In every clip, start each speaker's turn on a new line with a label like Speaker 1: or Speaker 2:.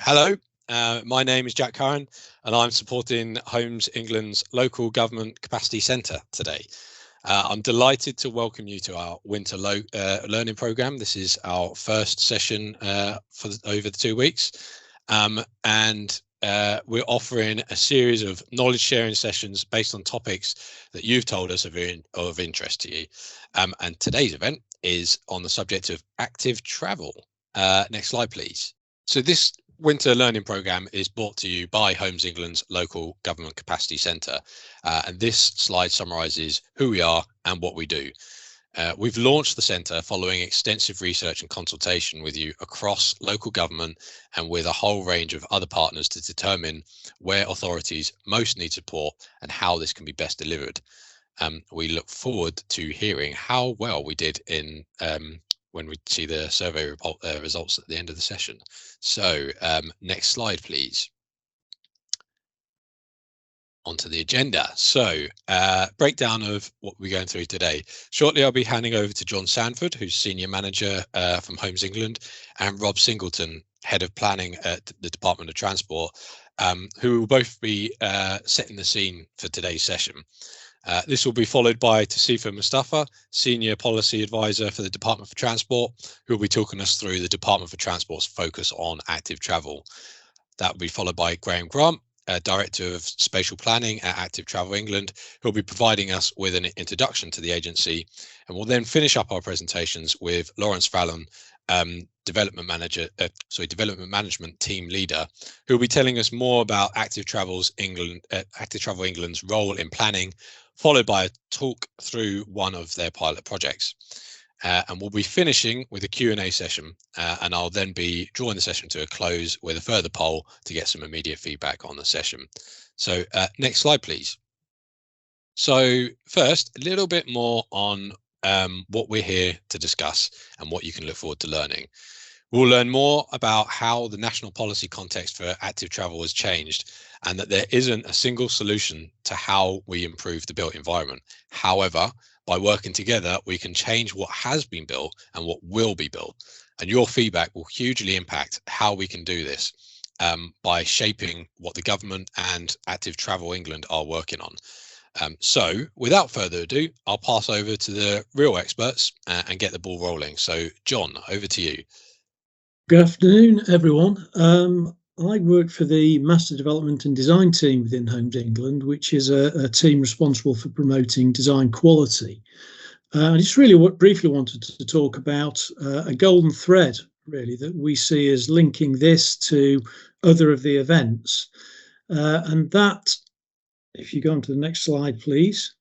Speaker 1: Hello, my name is Jack Curran and I'm supporting Homes England's local government capacity centre today. I'm delighted to welcome you to our winter learning programme. This is our first session for over the 2 weeks, and we're offering a series of knowledge sharing sessions based on topics that you've told us are of interest to you. And today's event is on the subject of active travel. Next slide, please. So this winter learning programme is brought to you by Homes England's local government capacity centre, and this slide summarises who we are and what we do. We've launched the centre following extensive research and consultation with you across local government and with a whole range of other partners to determine where authorities most need support and how this can be best delivered. We look forward to hearing how well we did in when we see the survey results at the end of the session. So next slide, please. Onto the agenda. So breakdown of what we're going through today. Shortly, I'll be handing over to John Sanford, who's Senior Manager from Homes England, and Rob Singleton, Head of Planning at the Department of Transport, who will both be setting the scene for today's session. This will be followed by Tasifa Mustafa, Senior Policy Advisor for the Department for Transport, who will be talking us through the Department for Transport's focus on active travel. That will be followed by Graham Grant, Director of Spatial Planning at Active Travel England, who will be providing us with an introduction to the agency. And we'll then finish up our presentations with Lawrence Fallon, Development Management Team Leader, who will be telling us more about Active Travel England's role in planning, followed by a talk through one of their pilot projects. And we'll be finishing with a Q&A session, and I'll then be drawing the session to a close with a further poll to get some immediate feedback on the session. So next slide, please. So first, a little bit more on what we're here to discuss and what you can look forward to learning. We'll learn more about how the national policy context for active travel has changed, and that there isn't a single solution to how we improve the built environment. However, by working together, we can change what has been built and what will be built. And your feedback will hugely impact how we can do this by shaping what the government and Active Travel England are working on. So without further ado, I'll pass over to the real experts and get the ball rolling. So John, over to you.
Speaker 2: Good afternoon, everyone. I work for the Master Development and Design team within Homes England, which is a team responsible for promoting design quality. I just really briefly wanted to talk about a golden thread, really, that we see as linking this to other of the events. And that, if you go on to the next slide, please,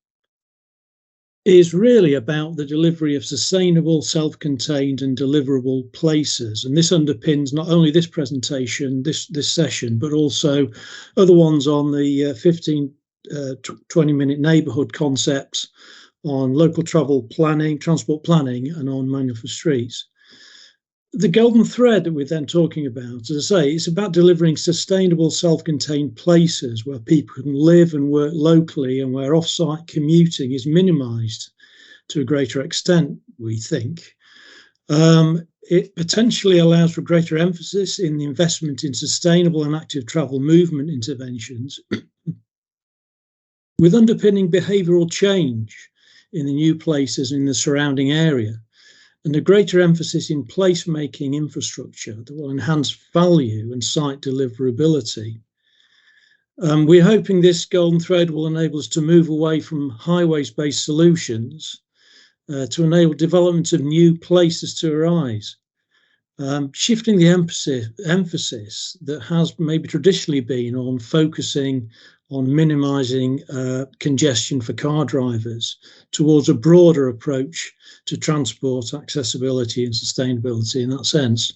Speaker 2: is really about the delivery of sustainable, self-contained and deliverable places. And this underpins not only this presentation, this session, but also other ones on the 20-minute neighbourhood concepts, on local travel planning, transport planning, and on manual for streets. The golden thread that we're then talking about, as I say, it's about delivering sustainable, self-contained places where people can live and work locally and where off-site commuting is minimised to a greater extent, we think. It potentially allows for greater emphasis in the investment in sustainable and active travel movement interventions with underpinning behavioural change in the new places in the surrounding area, and a greater emphasis in placemaking infrastructure that will enhance value and site deliverability. We're hoping this golden thread will enable us to move away from highways-based solutions to enable development of new places to arise, shifting the emphasis that has maybe traditionally been on focusing on minimising congestion for car drivers towards a broader approach to transport accessibility and sustainability in that sense.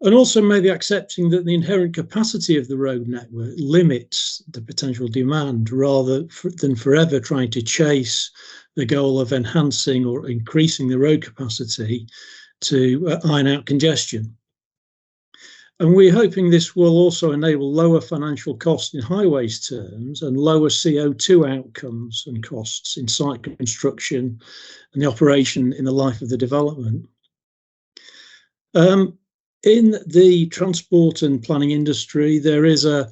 Speaker 2: And also maybe accepting that the inherent capacity of the road network limits the potential demand rather than forever trying to chase the goal of enhancing or increasing the road capacity to iron out congestion. And we're hoping this will also enable lower financial costs in highways terms and lower CO2 outcomes and costs in site construction and the operation in the life of the development. In the transport and planning industry, there is a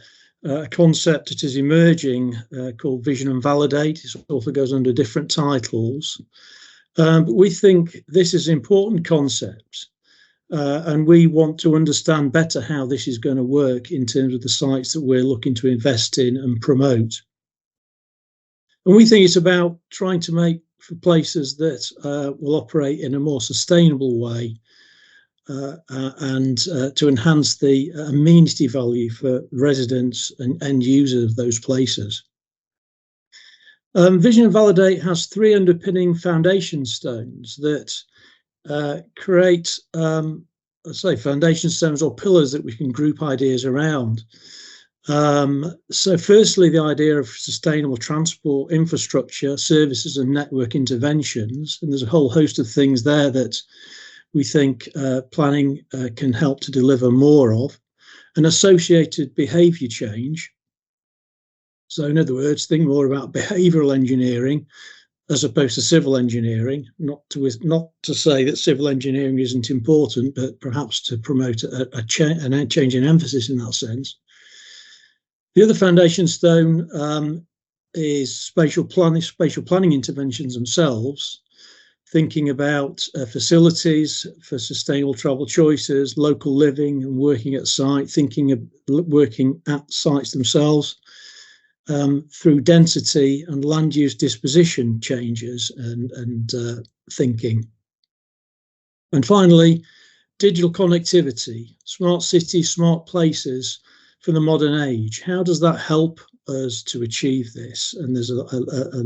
Speaker 2: concept that is emerging called vision and validate. It also goes under different titles. But we think this is an important concept, and we want to understand better how this is going to work in terms of the sites that we're looking to invest in and promote. And we think it's about trying to make for places that will operate in a more sustainable way and to enhance the amenity value for residents and end users of those places. Vision and Validate has three underpinning foundation stones that create, let's say, foundation stones or pillars that we can group ideas around. So firstly, the idea of sustainable transport infrastructure, services and network interventions. And there's a whole host of things there that we think planning can help to deliver more of. And associated behaviour change. So in other words, think more about behavioural engineering as opposed to civil engineering, not to say that civil engineering isn't important, but perhaps to promote a change in emphasis in that sense. The other foundation stone is spatial planning interventions themselves, thinking about facilities for sustainable travel choices, local living and working at site, thinking of working at sites themselves through density and land use disposition changes and thinking. And finally, digital connectivity, smart cities, smart places for the modern age. How does that help us to achieve this? And there's a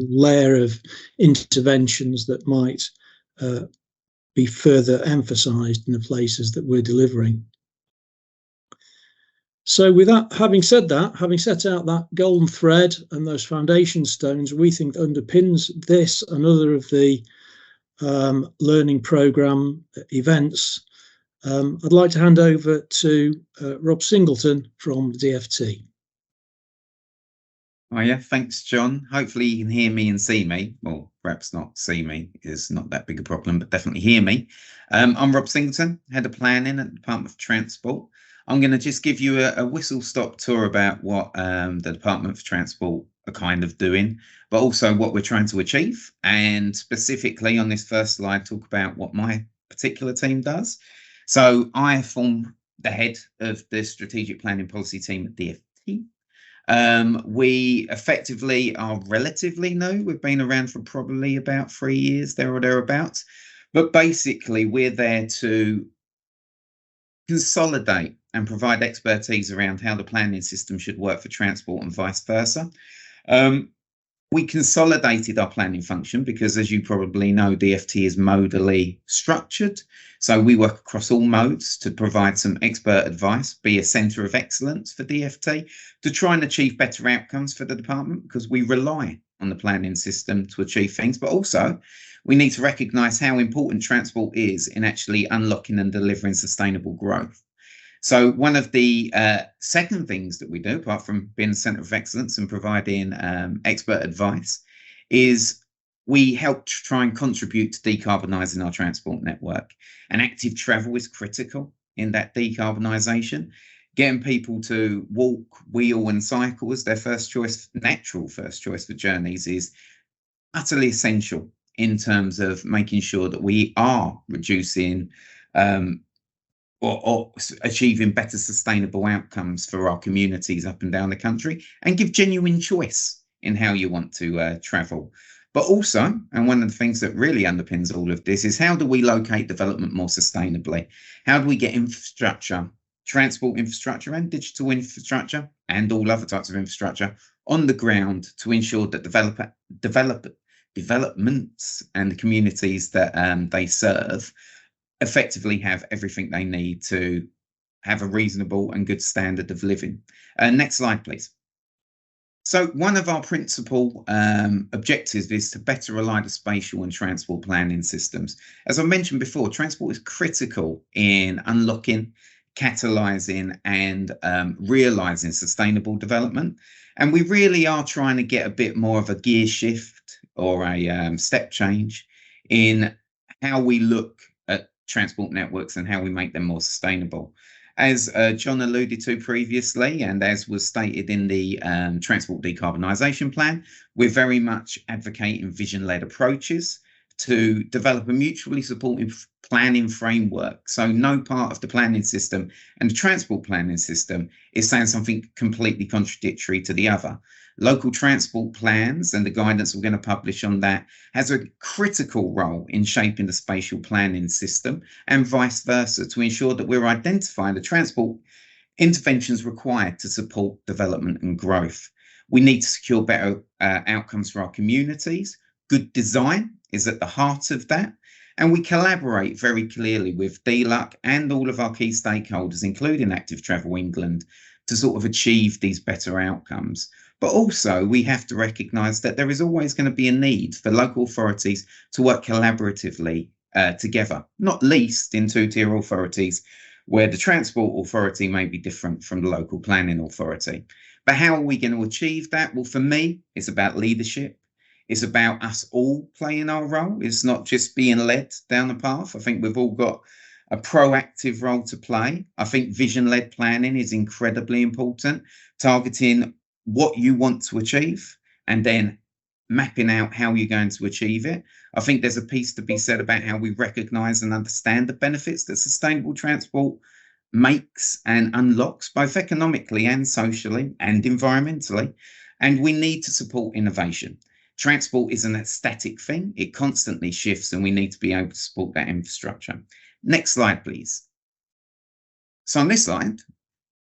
Speaker 2: layer of interventions that might be further emphasised in the places that we're delivering. So with that, having said that, having set out that golden thread and those foundation stones, we think underpins this and other of the learning programme events, I'd like to hand over to Rob Singleton from DFT.
Speaker 3: Oh yeah, thanks, John. Hopefully you can hear me and see me. Well, perhaps not see me, is not that big a problem, but definitely hear me. I'm Rob Singleton, Head of Planning at the Department for Transport. I'm going to just give you a whistle-stop tour about what the Department for Transport are kind of doing, but also what we're trying to achieve. And specifically on this first slide, talk about what my particular team does. So I form the head of the Strategic Planning Policy team at DFT. We effectively are relatively new. We've been around for probably about 3 years, there or thereabouts. But basically, we're there to consolidate and provide expertise around how the planning system should work for transport and vice versa. We consolidated our planning function because, as you probably know, DFT is modally structured. So we work across all modes to provide some expert advice, be a centre of excellence for DFT to try and achieve better outcomes for the department, because we rely on the planning system to achieve things. But also, we need to recognise how important transport is in actually unlocking and delivering sustainable growth. So one of the second things that we do, apart from being a centre of excellence and providing expert advice, is we help to try and contribute to decarbonising our transport network. And active travel is critical in that decarbonisation. Getting people to walk, wheel and cycle as their first choice, natural first choice for journeys, is utterly essential in terms of making sure that we are reducing or achieving better sustainable outcomes for our communities up and down the country, and give genuine choice in how you want to travel. But also, and one of the things that really underpins all of this, is how do we locate development more sustainably? How do we get infrastructure, transport infrastructure and digital infrastructure and all other types of infrastructure on the ground to ensure that developments and the communities that they serve effectively have everything they need to have a reasonable and good standard of living. Next slide, please. So one of our principal objectives is to better align the spatial and transport planning systems. As I mentioned before, transport is critical in unlocking, catalysing and realising sustainable development. And we really are trying to get a bit more of a gear shift or a step change in how we look at transport networks and how we make them more sustainable. As John alluded to previously, and as was stated in the Transport Decarbonisation Plan, we're very much advocating vision-led approaches to develop a mutually supportive planning framework. So no part of the planning system and the transport planning system is saying something completely contradictory to the other. Local transport plans and the guidance we're going to publish on that has a critical role in shaping the spatial planning system and vice versa to ensure that we're identifying the transport interventions required to support development and growth. We need to secure better outcomes for our communities. Good design is at the heart of that. And we collaborate very clearly with DLUC and all of our key stakeholders, including Active Travel England, to sort of achieve these better outcomes. But also we have to recognise that there is always going to be a need for local authorities to work collaboratively together, not least in two-tier authorities where the transport authority may be different from the local planning authority. But how are we going to achieve that? Well, for me, it's about leadership. It's about us all playing our role. It's not just being led down the path. I think we've all got a proactive role to play. I think vision-led planning is incredibly important, targeting what you want to achieve and then mapping out how you're going to achieve it. I think there's a piece to be said about how we recognise and understand the benefits that sustainable transport makes and unlocks, both economically and socially and environmentally. And we need to support innovation. Transport isn't a static thing. It constantly shifts and we need to be able to support that infrastructure. Next slide, please. So on this slide,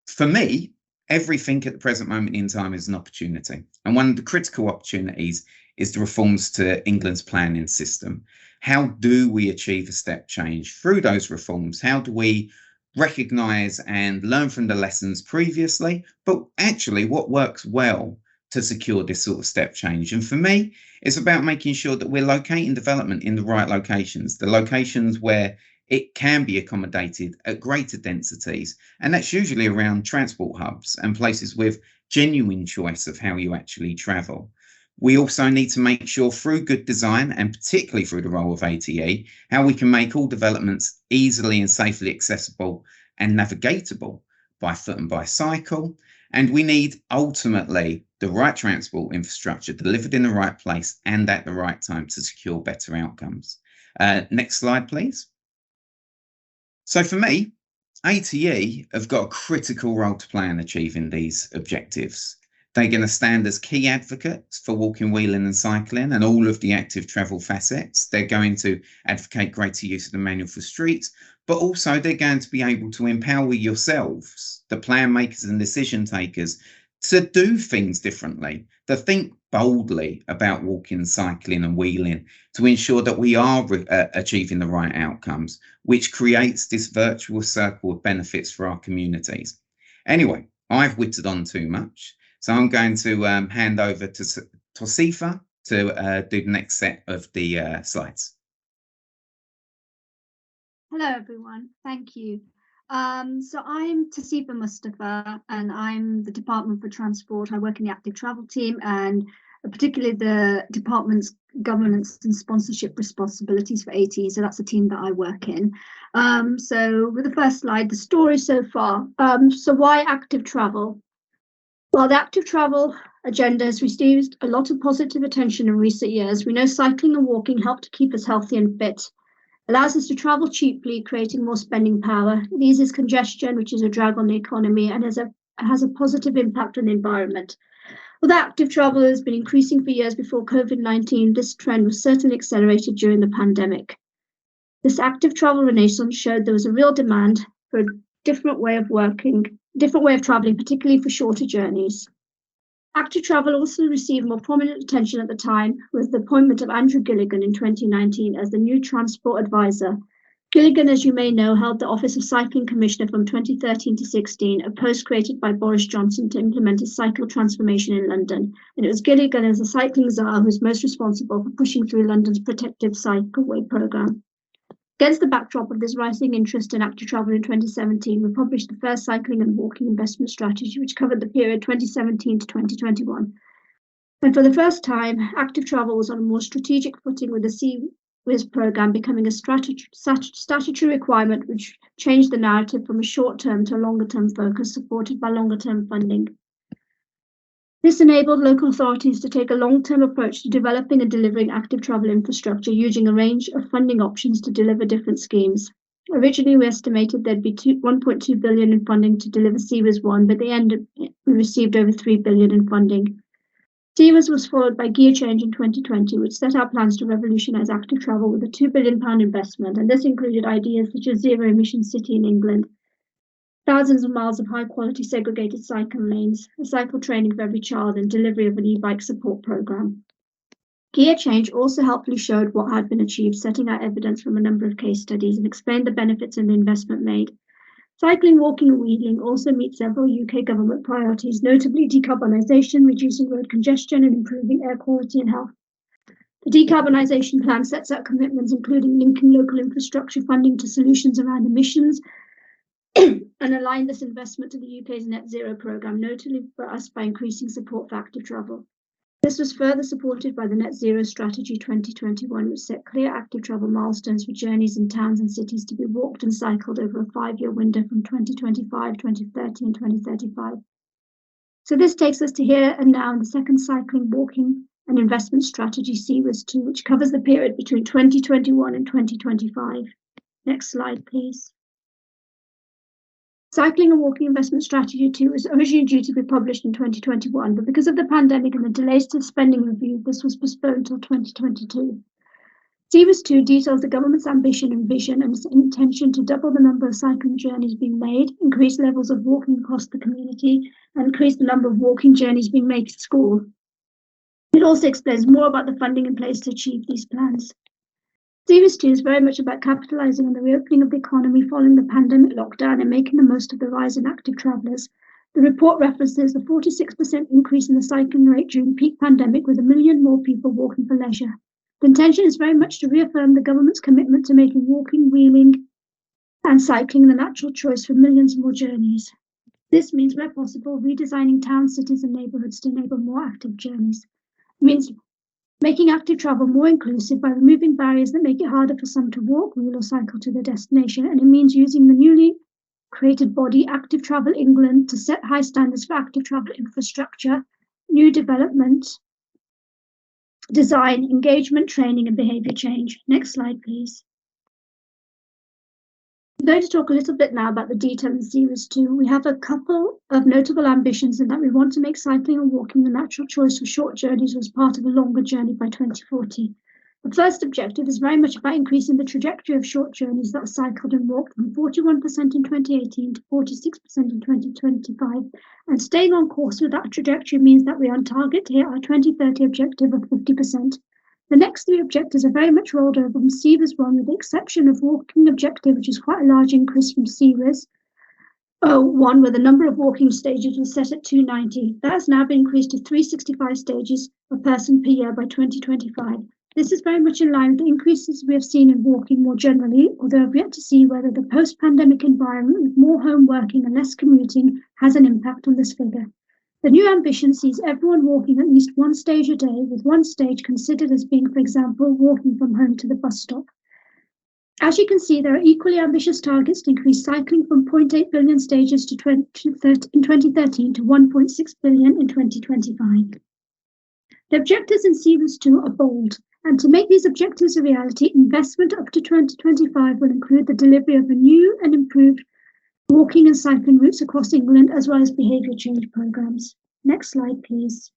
Speaker 3: for me, everything at the present moment in time is an opportunity. And one of the critical opportunities is the reforms to England's planning system. How do we achieve a step change through those reforms? How do we recognise and learn from the lessons previously, but actually what works well to secure this sort of step change? And for me, it's about making sure that we're locating development in the right locations, the locations where it can be accommodated at greater densities. And that's usually around transport hubs and places with genuine choice of how you actually travel. We also need to make sure through good design, and particularly through the role of ATE, how we can make all developments easily and safely accessible and navigatable by foot and by cycle. And we need ultimately the right transport infrastructure delivered in the right place and at the right time to secure better outcomes. Next slide, please. So for me, ATE have got a critical role to play in achieving these objectives. They're going to stand as key advocates for walking, wheeling and cycling and all of the active travel facets. They're going to advocate greater use of the manual for streets, but also they're going to be able to empower yourselves, the plan makers and decision takers, to do things differently, to think boldly about walking, cycling and wheeling to ensure that we are achieving the right outcomes, which creates this virtuous circle of benefits for our communities. Anyway, I've whittled on too much, so I'm going to hand over to Tosifa to do the next set of the slides.
Speaker 4: Hello, everyone. Thank you. So I'm Tosifa Mustafa, and I'm the Department for Transport. I work in the active travel team, and particularly the department's governance and sponsorship responsibilities for ATE. So that's the team that I work in. So with the first slide, the story so far. So why active travel? Well, the active travel agenda has received a lot of positive attention in recent years. We know cycling and walking help to keep us healthy and fit. Allows us to travel cheaply, creating more spending power. It eases congestion, which is a drag on the economy, and has a positive impact on the environment. Although active travel has been increasing for years before COVID-19, this trend was certainly accelerated during the pandemic. This active travel renaissance showed there was a real demand for a different way of traveling, particularly for shorter journeys. Active travel also received more prominent attention at the time with the appointment of Andrew Gilligan in 2019 as the new transport advisor. Gilligan, as you may know, held the office of Cycling Commissioner from 2013 to 16, a post created by Boris Johnson to implement his cycle transformation in London. And it was Gilligan as the cycling czar who was most responsible for pushing through London's protective cycleway programme. Against the backdrop of this rising interest in active travel in 2017, we published the first cycling and walking investment strategy, which covered the period 2017 to 2021. And for the first time, active travel was on a more strategic footing with CWIS programme becoming a statutory requirement, which changed the narrative from a short-term to a longer-term focus, supported by longer-term funding. This enabled local authorities to take a long-term approach to developing and delivering active travel infrastructure using a range of funding options to deliver different schemes. Originally, we estimated there'd be 1.2 billion in funding to deliver CWIS 1, but at the end, we received over 3 billion in funding. CWIS was followed by Gear Change in 2020, which set out plans to revolutionise active travel with a £2 billion investment, and this included ideas such as zero-emission city in England, thousands of miles of high-quality segregated cycle lanes, a cycle training for every child, and delivery of an e-bike support programme. Gear Change also helpfully showed what had been achieved, setting out evidence from a number of case studies and explained the benefits and the investment made. Cycling, walking and wheeling also meet several UK government priorities, notably decarbonisation, reducing road congestion and improving air quality and health. The decarbonisation plan sets out commitments including linking local infrastructure funding to solutions around emissions and align this investment to the UK's net zero programme, notably for us by increasing support for active travel. This was further supported by the Net Zero Strategy 2021, which set clear active travel milestones for journeys in towns and cities to be walked and cycled over a 5-year window from 2025, 2030 and 2035. So this takes us to here and now in the second cycling, walking and investment strategy, CWIS 2, which covers the period between 2021 and 2025. Next slide, please. Cycling and Walking Investment Strategy 2 was originally due to be published in 2021, but because of the pandemic and the delays to the spending review, this was postponed until 2022. CWIS 2 details the government's ambition and vision and its intention to double the number of cycling journeys being made, increase levels of walking across the community, and increase the number of walking journeys being made to school. It also explains more about the funding in place to achieve these plans. CWIS 2 is very much about capitalising on the reopening of the economy following the pandemic lockdown and making the most of the rise in active travellers. The report references a 46% increase in the cycling rate during peak pandemic, with 1 million more people walking for leisure. The intention is very much to reaffirm the government's commitment to making walking, wheeling and cycling the natural choice for millions more journeys. This means, where possible, redesigning towns, cities and neighbourhoods to enable more active journeys. It means making active travel more inclusive by removing barriers that make it harder for some to walk, wheel or cycle to their destination, and it means using the newly created body Active Travel England to set high standards for active travel infrastructure, new development, design, engagement, training and behaviour change. Next slide, please. I'm going to talk a little bit now about the detail in CWIS 2. We have a couple of notable ambitions in that we want to make cycling and walking the natural choice for short journeys as part of a longer journey by 2040. The first objective is very much about increasing the trajectory of short journeys that are cycled and walked from 41% in 2018 to 46% in 2025. And staying on course with that trajectory means that we are on target to hit our 2030 objective of 50%. The next 3 objectives are very much rolled over from CWIS 1, with the exception of walking objective, which is quite a large increase from CWIS 1, where the number of walking stages was set at 290. That has now been increased to 365 stages per person per year by 2025. This is very much in line with the increases we have seen in walking more generally, although I've yet to see whether the post-pandemic environment with more home working and less commuting has an impact on this figure. The new ambition sees everyone walking at least 1 stage a day, with 1 stage considered as being, for example, walking from home to the bus stop. As you can see, there are equally ambitious targets to increase cycling from 0.8 billion stages in 2013 to 1.6 billion in 2025. The objectives in CWIS 2 are bold, and to make these objectives a reality, investment up to 2025 will include the delivery of a new and improved walking and cycling routes across England, as well as behaviour change programmes. Next slide, please.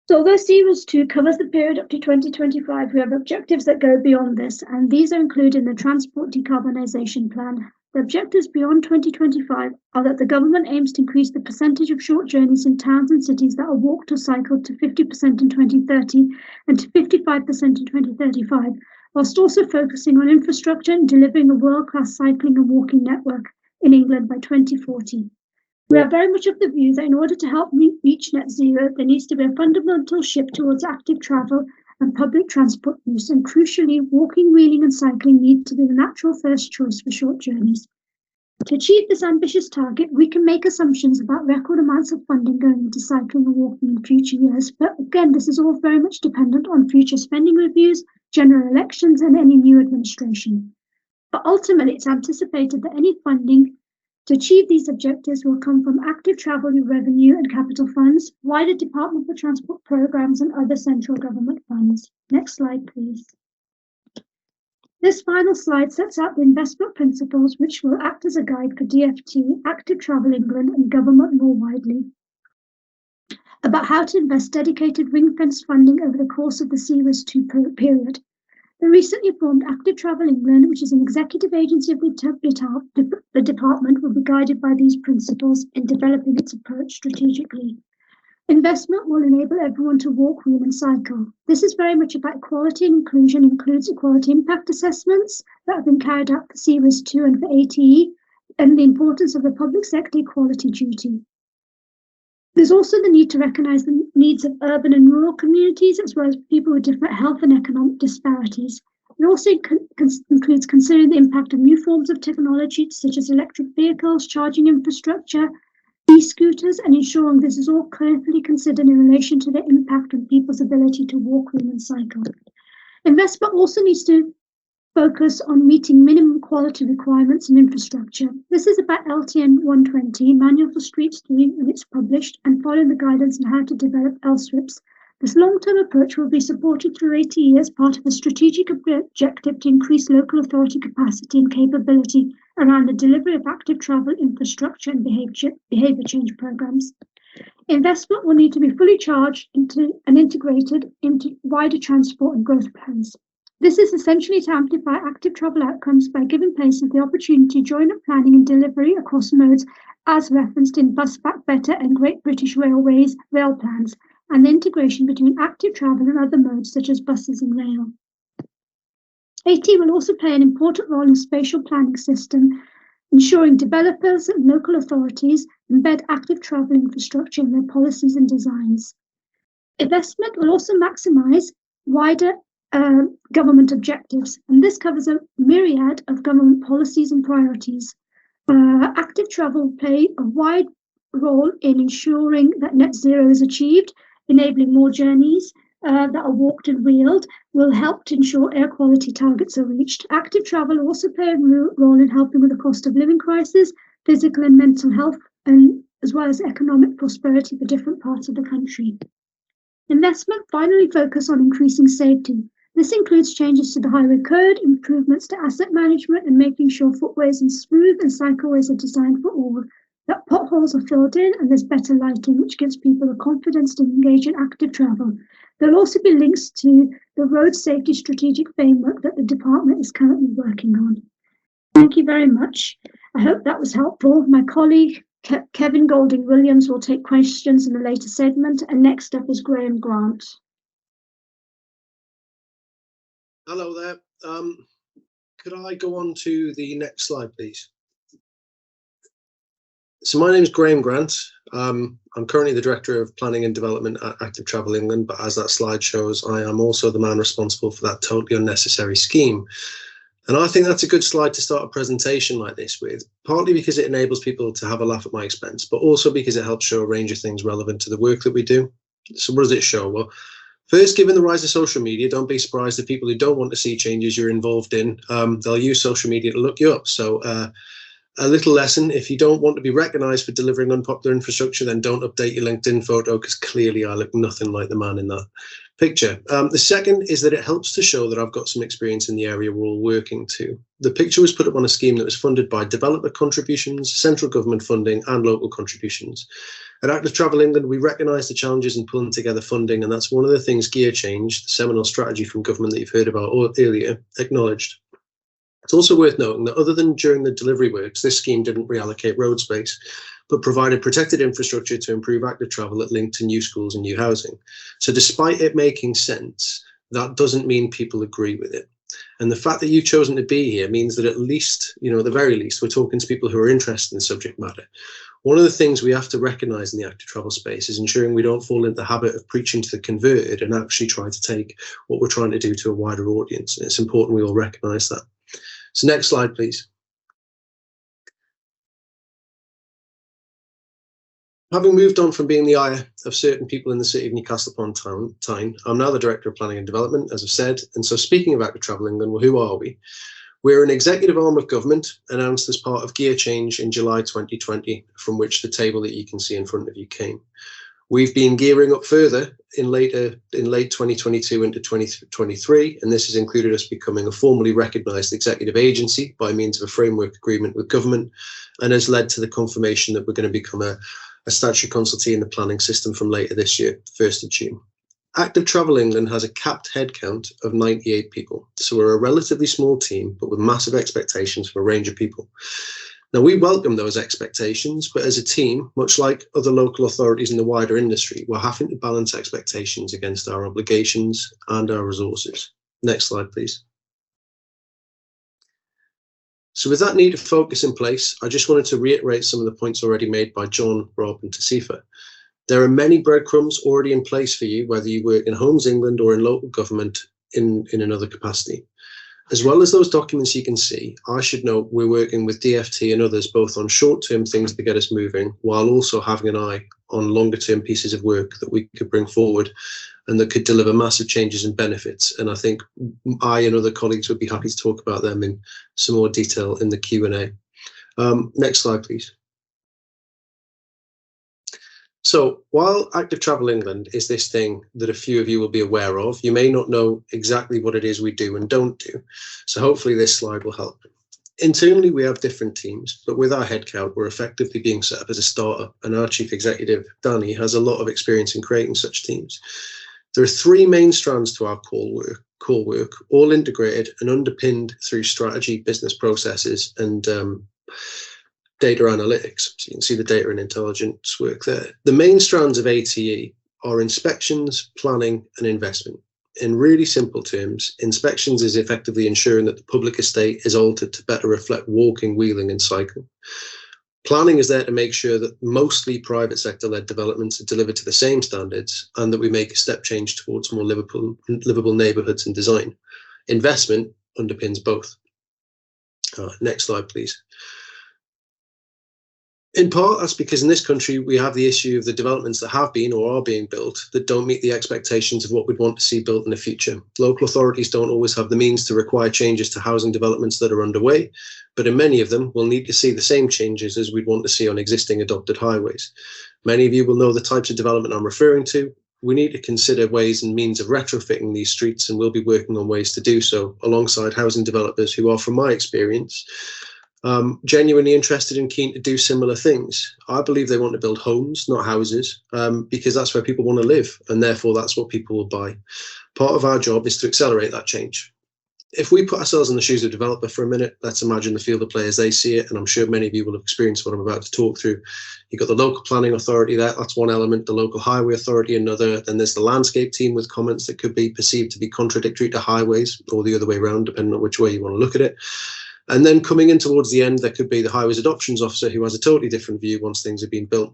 Speaker 4: So although CWIS 2 covers the period up to 2025, we have objectives that go beyond this, and these are included in the Transport Decarbonisation Plan. The objectives beyond 2025 are that the government aims to increase the percentage of short journeys in towns and cities that are walked or cycled to 50% in 2030 and to 55% in 2035, whilst also focusing on infrastructure and delivering a world-class cycling and walking network in England by 2040. We are very much of the view that in order to help reach net zero, there needs to be a fundamental shift towards active travel and public transport use, and crucially, walking, wheeling and cycling need to be the natural first choice for short journeys.
Speaker 5: To achieve this ambitious target, we can make assumptions about record amounts of funding going into cycling and walking in future years. But again, this is all very much dependent on future spending reviews, general elections, and any new administration. But ultimately, it's anticipated that any funding to achieve these objectives will come from active travel revenue and capital funds, wider Department for Transport programs, and other central government funds. Next slide, please. This final slide sets out the investment principles which will act as a guide for DFT, Active Travel England, and government more widely about how to invest dedicated ring-fenced funding over the course of the CRIS2 period. The recently formed Active Travel England, which is an executive agency of the department, will be guided by these principles in developing its approach strategically. Investment will enable everyone to walk, wheel, and cycle. This is very much about equality and inclusion, includes equality impact assessments that have been carried out for CRIS2 and for ATE, and the importance of the public sector equality duty. There's also the need to recognise the needs of urban and rural communities, as well as people with different health and economic disparities. It also includes considering the impact of new forms of technology, such as electric vehicles, charging infrastructure, e-scooters, and ensuring this is all carefully considered in relation to the impact on people's ability to walk, wheel, and cycle. Investment also needs to focus on meeting minimum quality requirements and infrastructure. This is about LTN 120, Manual for Streets 3, when it's published, and following the guidance on how to develop LSRIPs. This long-term approach will be supported through ATE as part of a strategic objective to increase local authority capacity and capability around the delivery of active travel infrastructure and behaviour change programmes. Investment will need to be fully charged into and integrated into wider transport and growth plans. This is essentially to amplify active travel outcomes by giving places the opportunity to join up planning and delivery across modes as referenced in Bus Back Better and Great British Railways rail plans, and the integration between active travel and other modes such as buses and rail. AT will also play an important role in spatial planning system, ensuring developers and local authorities embed active travel infrastructure in their policies and designs. Investment will also maximise wider government objectives, and this covers a myriad of government policies and priorities. Active travel will play a wide role in ensuring that net zero is achieved, enabling more journeys that are walked and wheeled, will help to ensure air quality targets are reached. Active travel will also play a role in helping with the cost of living crisis, physical and mental health, and as well as economic prosperity for different parts of the country. Investment finally focus on increasing safety. This includes changes to the highway code, improvements to asset management, and making sure footways are smooth and cycleways are designed for all, that potholes are filled in and there's better lighting, which gives people the confidence to engage in active travel. There'll also be links to the road safety strategic framework that the department is currently working on. Thank you very much. I hope that was helpful. My colleague, Kevin Golding-Williams, will take questions in a later segment, and next up is Graham Grant.
Speaker 6: Hello there. Could I go on to the next slide, please? So my name is Graham Grant. I'm currently the Director of Planning and Development at Active Travel England, but as that slide shows, I am also the man responsible for that totally unnecessary scheme. And I think that's a good slide to start a presentation like this with, partly because it enables people to have a laugh at my expense, but also because it helps show a range of things relevant to the work that we do. So what does it show? Well, first, given the rise of social media, don't be surprised if people who don't want to see changes you're involved in, they'll use social media to look you up. So a little lesson: if you don't want to be recognised for delivering unpopular infrastructure, then don't update your LinkedIn photo, because clearly I look nothing like the man in that picture. The second is that it helps to show that I've got some experience in the area we're all working to. The picture was put up on a scheme that was funded by developer contributions, central government funding, and local contributions. At Active Travel England, we recognise the challenges in pulling together funding, and that's one of the things Gear Change, the seminal strategy from government that you've heard about earlier, acknowledged. It's also worth noting that other than during the delivery works, this scheme didn't reallocate road space, but provided protected infrastructure to improve active travel that linked to new schools and new housing. So despite it making sense, that doesn't mean people agree with it. And the fact that you've chosen to be here means that at least, at the very least, we're talking to people who are interested in the subject matter. One of the things we have to recognise in the active travel space is ensuring we don't fall into the habit of preaching to the converted and actually try to take what we're trying to do to a wider audience. And it's important we all recognise that. So next slide, please. Having moved on from being the eye of certain people in the city of Newcastle upon Tyne, I'm now the Director of Planning and Development, as I've said. And so speaking of Active Travel England, well, who are we? We're an executive arm of government announced as part of Gear Change in July 2020, from which the table that you can see in front of you came. We've been gearing up further in late 2022 into 2023, and this has included us becoming a formally recognised executive agency by means of a framework agreement with government, and has led to the confirmation that we're going to become a statutory consultee in the planning system from later this year, 1st of June. Active Travel England has a capped headcount of 98 people, so we're a relatively small team, but with massive expectations from a range of people. Now, we welcome those expectations, but as a team, much like other local authorities in the wider industry, we're having to balance expectations against our obligations and our resources. Next slide, please. So with that need of focus in place, I just wanted to reiterate some of the points already made by John, Rob and Tasifa. There are many breadcrumbs already in place for you, whether you work in Homes England or in local government in another capacity. As well as those documents you can see, I should note we're working with DFT and others both on short-term things to get us moving, while also having an eye on longer-term pieces of work that we could bring forward and that could deliver massive changes and benefits. And I think I and other colleagues would be happy to talk about them in some more detail in the Q&A. Next slide, please. So while Active Travel England is this thing that a few of you will be aware of, you may not know exactly what it is we do and don't do. So hopefully this slide will help. Internally, we have different teams, but with our headcount, we're effectively being set up as a startup, and our chief executive, Danny, has a lot of experience in creating such teams. There are three main strands to our core work, all integrated and underpinned through strategy, business processes, and data analytics. So you can see the data and intelligence work there. The main strands of ATE are inspections, planning, and investment. In really simple terms, inspections is effectively ensuring that the public estate is altered to better reflect walking, wheeling, and cycling. Planning is there to make sure that mostly private sector-led developments are delivered to the same standards and that we make a step change towards more livable neighbourhoods and design. Investment underpins both. Next slide, please. In part, that's because in this country, we have the issue of the developments that have been or are being built that don't meet the expectations of what we'd want to see built in the future. Local authorities don't always have the means to require changes to housing developments that are underway, but in many of them, we'll need to see the same changes as we'd want to see on existing adopted highways. Many of you will know the types of development I'm referring to. We need to consider ways and means of retrofitting these streets, and we'll be working on ways to do so alongside housing developers who are, from my experience, genuinely interested and keen to do similar things. I believe they want to build homes, not houses, because that's where people want to live, and therefore that's what people will buy. Part of our job is to accelerate that change. If we put ourselves in the shoes of a developer for a minute, let's imagine the field of play as they see it, and I'm sure many of you will have experienced what I'm about to talk through. You've got the local planning authority there, that's one element, the local highway authority another, then there's the landscape team with comments that could be perceived to be contradictory to highways, or the other way around, depending on which way you want to look at it. And then coming in towards the end, there could be the highways adoptions officer who has a totally different view once things have been built.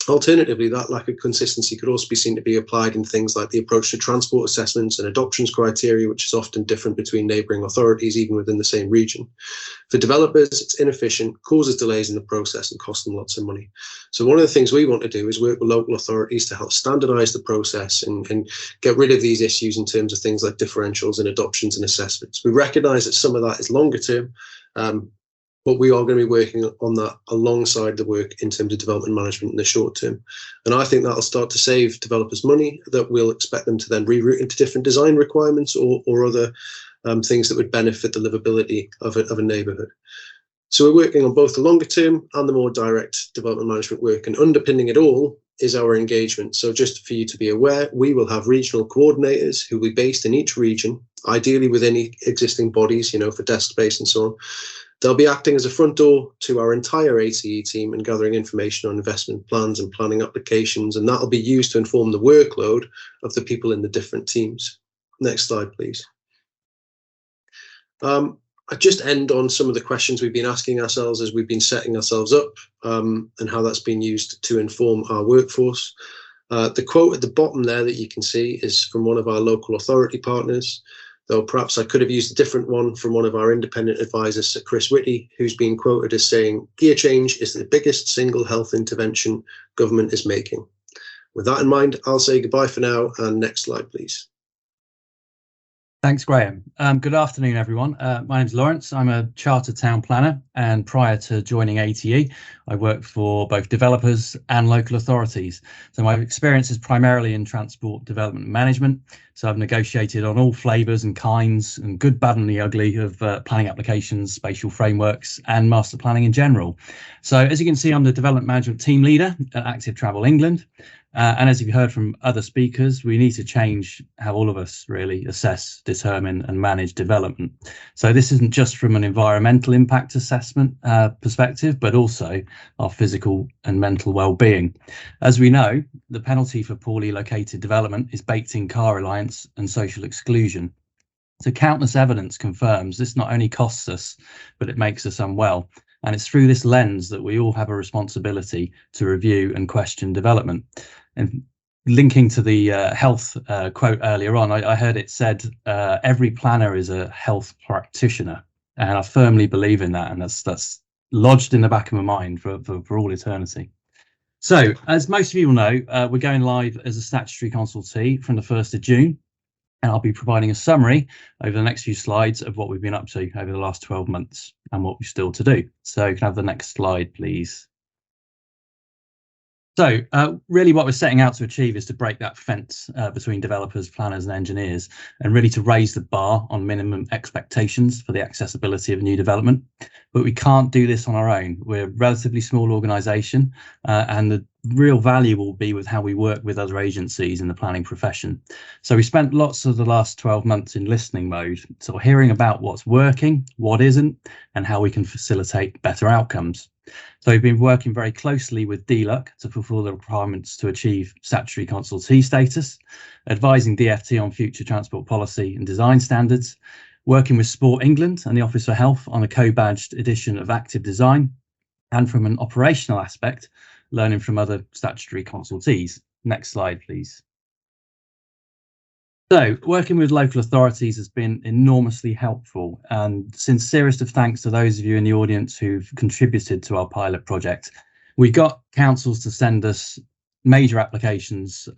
Speaker 6: Alternatively, that lack of consistency could also be seen to be applied in things like the approach to transport assessments and adoptions criteria, which is often different between neighbouring authorities, even within the same region. For developers, it's inefficient, causes delays in the process and costs them lots of money. So one of the things we want to do is work with local authorities to help standardise the process and get rid of these issues in terms of things like differentials and adoptions and assessments. We recognise that some of that is longer term, but we are going to be working on that alongside the work in terms of development management in the short term. And I think that'll start to save developers money that we'll expect them to then reroute into different design requirements or other things that would benefit the livability of a neighbourhood. So we're working on both the longer term and the more direct development management work, and underpinning it all is our engagement. So just for you to be aware, we will have regional coordinators who will be based in each region, ideally with any existing bodies, for desk space and so on. They'll be acting as a front door to our entire ATE team and gathering information on investment plans and planning applications, and that'll be used to inform the workload of the people in the different teams. Next slide, please. I just end on some of the questions we've been asking ourselves as we've been setting ourselves up, and how that's been used to inform our workforce. The quote at the bottom there that you can see is from one of our local authority partners. though perhaps I could have used a different one from one of our independent advisors, Sir Chris Whitty, who's been quoted as saying, "Gear change is the biggest single health intervention government is making." With that in mind, I'll say goodbye for now, and next slide, please.
Speaker 7: Thanks, Graham. Good afternoon, everyone. My name's Lawrence. I'm a chartered town planner, and prior to joining ATE, I worked for both developers and local authorities. So my experience is primarily in transport development and management. So I've negotiated on all flavours and kinds and good, bad and the ugly of planning applications, spatial frameworks and master planning in general. So as you can see, I'm the development management team leader at Active Travel England. And as you've heard from other speakers, we need to change how all of us really assess, determine and manage development. So this isn't just from an environmental impact assessment perspective, but also our physical and mental well-being. As we know, the penalty for poorly located development is baked in car reliance and social exclusion. So countless evidence confirms this not only costs us, but it makes us unwell. And it's through this lens that we all have a responsibility to review and question development. And linking to the health quote earlier on, I heard it said, every planner is a health practitioner. And I firmly believe in that. And that's lodged in the back of my mind for all eternity. So as most of you will know, we're going live as a statutory consultee from the 1st of June. And I'll be providing a summary over the next few slides of what we've been up to over the last 12 months and what we're still to do. So can I have the next slide, please? So really what we're setting out to achieve is to break that fence between developers, planners and engineers, and really to raise the bar on minimum expectations for the accessibility of new development. But we can't do this on our own. We're a relatively small organisation and the real value will be with how we work with other agencies in the planning profession. So we spent lots of the last 12 months in listening mode, sort of hearing about what's working, what isn't, and how we can facilitate better outcomes. So we've been working very closely with DLUC to fulfil the requirements to achieve statutory consultee status, advising DfT on future transport policy and design standards, working with Sport England and the Office for Health on a co-badged edition of Active Design, and from an operational aspect, learning from other statutory consultees. Next slide, please. So working with local authorities has been enormously helpful, and sincerest of thanks to those of you in the audience who've contributed to our pilot project. We got councils to send us major applications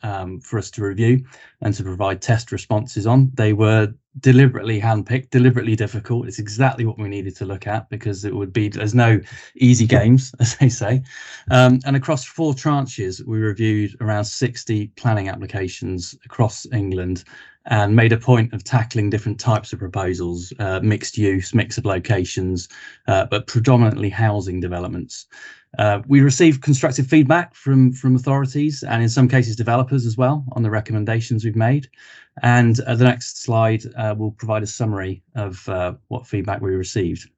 Speaker 7: for us to review and to provide test responses on. They were deliberately handpicked, deliberately difficult. It's exactly what we needed to look at because there's no easy games, as they say. And across 4 tranches, we reviewed around 60 planning applications across England and made a point of tackling different types of proposals, mixed use, mix of locations, but predominantly housing developments. We received constructive feedback from authorities and in some cases developers as well on the recommendations we've made. And the next slide will provide a summary of what feedback we received.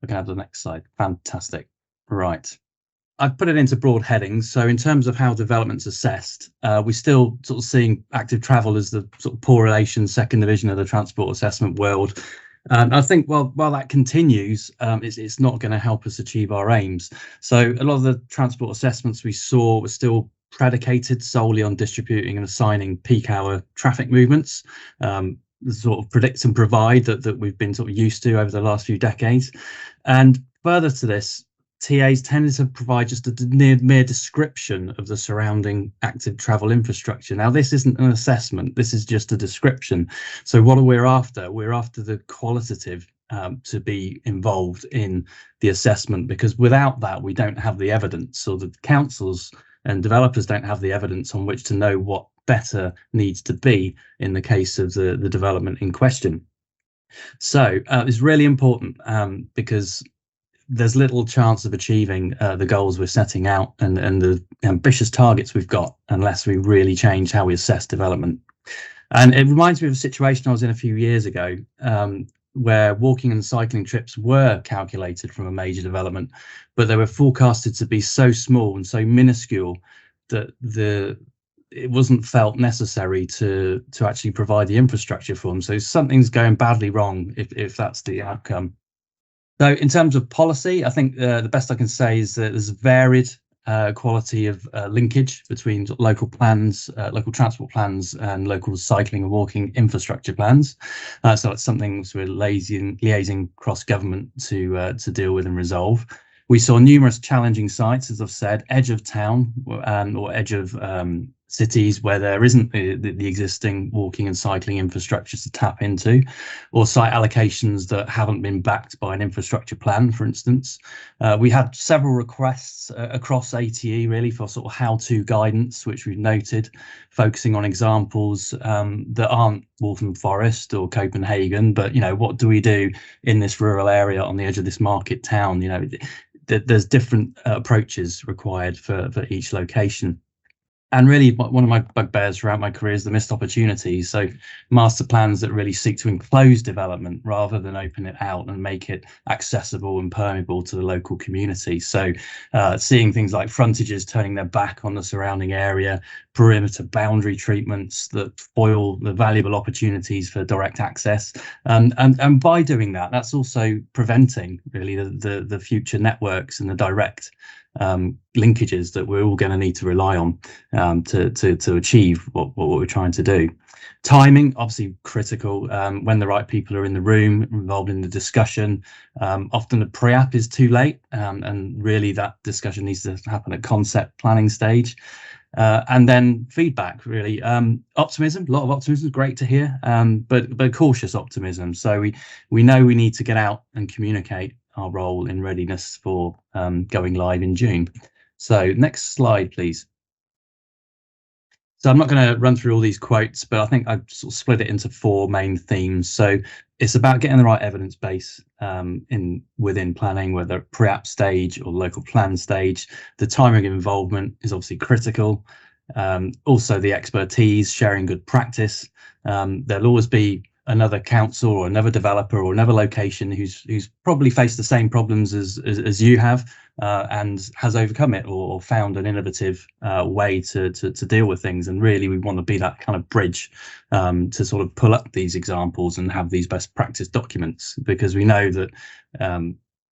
Speaker 7: We can have the next slide. Fantastic. Right. I've put it into broad headings. So in terms of how development's assessed, we're still sort of seeing active travel as the sort of poor relations second division of the transport assessment world. I think while that continues, it's not going to help us achieve our aims. So a lot of the transport assessments we saw were still predicated solely on distributing and assigning peak hour traffic movements, sort of predict and provide that we've been sort of used to over the last few decades. And further to this, TAs tended to provide just a mere description of the surrounding active travel infrastructure. Now, this isn't an assessment, this is just a description. So what are we after? We're after the qualitative to be involved in the assessment, because without that, we don't have the evidence, or the councils and developers don't have the evidence on which to know what better needs to be in the case of the development in question. So it's really important because there's little chance of achieving the goals we're setting out and the ambitious targets we've got unless we really change how we assess development. And it reminds me of a situation I was in a few years ago where walking and cycling trips were calculated from a major development, but they were forecasted to be so small and so minuscule that it wasn't felt necessary to actually provide the infrastructure for them. So something's going badly wrong if that's the outcome. So in terms of policy, I think the best I can say is that there's varied quality of linkage between local plans, local transport plans, and local cycling and walking infrastructure plans. So that's something we're liaising cross government to deal with and resolve. We saw numerous challenging sites, as I've said, edge of town or edge of cities where there isn't the existing walking and cycling infrastructure to tap into, or site allocations that haven't been backed by an infrastructure plan, for instance. We had several requests across ATE really for sort of how-to guidance, which we've noted, focusing on examples that aren't Waltham Forest or Copenhagen, but, you know, what do we do in this rural area on the edge of this market town? You know, there's different approaches required for each location. And really, one of my bugbears throughout my career is the missed opportunities. So master plans that really seek to enclose development rather than open it out and make it accessible and permeable to the local community. So seeing things like frontages turning their back on the surrounding area, perimeter boundary treatments that foil the valuable opportunities for direct access. And by doing that, that's also preventing really the future networks and the direct linkages that we're all going to need to rely on to achieve what we're trying to do. Timing, obviously critical, when the right people are in the room involved in the discussion. Often the pre-app is too late, and really that discussion needs to happen at concept planning stage. And then feedback, really. Optimism, a lot of optimism is great to hear, but cautious optimism. So we know we need to get out and communicate our role in readiness for going live in June. So next slide, please. So I'm not going to run through all these quotes, but I think I've sort of split it into four main themes. So it's about getting the right evidence base within planning, whether pre-app stage or local plan stage. The timing of involvement is obviously critical. Also the expertise, sharing good practice. There'll always be another council or another developer or another location who's probably faced the same problems as you have and has overcome it or found an innovative way to deal with things. And really we want to be that kind of bridge to sort of pull up these examples and have these best practice documents, because we know that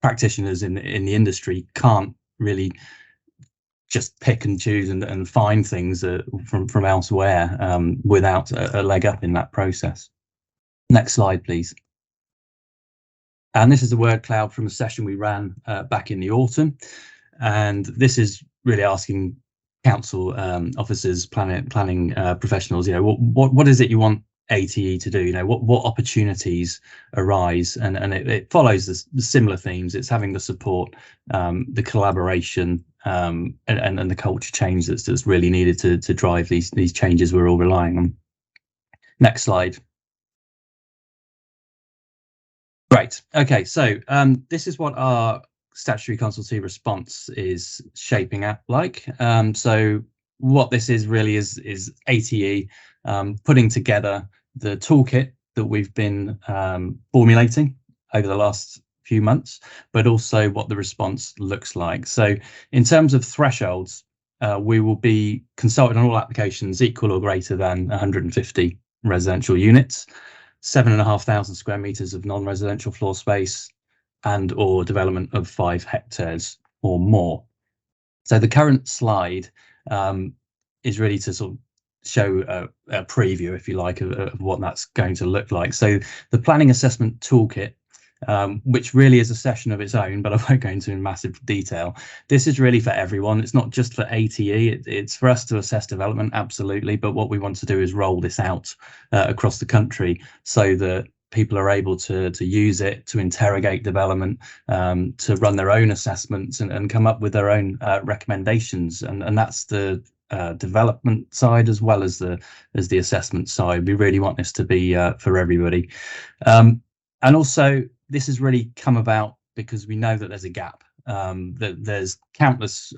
Speaker 7: practitioners in the industry can't really just pick and choose and find things from elsewhere without a leg up in that process. Next slide, please. And this is the word cloud from a session we ran back in the autumn. And this is really asking council officers, planning professionals, you know, what is it you want ATE to do? You know, what opportunities arise? And it follows the similar themes. It's having the support, the collaboration, and the culture change that's really needed to drive these changes we're all relying on. Next slide. Great. Okay, so this is what our statutory consultee response is shaping up like. So what this is really is ATE putting together the toolkit that we've been formulating over the last few months, but also what the response looks like. So in terms of thresholds, we will be consulting on all applications equal or greater than 150 residential units, 7,500 square meters of non-residential floor space, and or development of 5 hectares or more. So the current slide is really to sort of show a preview, if you like, of what that's going to look like. So the planning assessment toolkit, which really is a session of its own, but I won't go into in massive detail. This is really for everyone. It's not just for ATE. It's for us to assess development, absolutely. But what we want to do is roll this out across the country so that people are able to use it, to interrogate development, to run their own assessments and come up with their own recommendations. And that's the development side as well as the assessment side. We really want this to be for everybody. And also, this has really come about because we know that there's a gap, that there's countless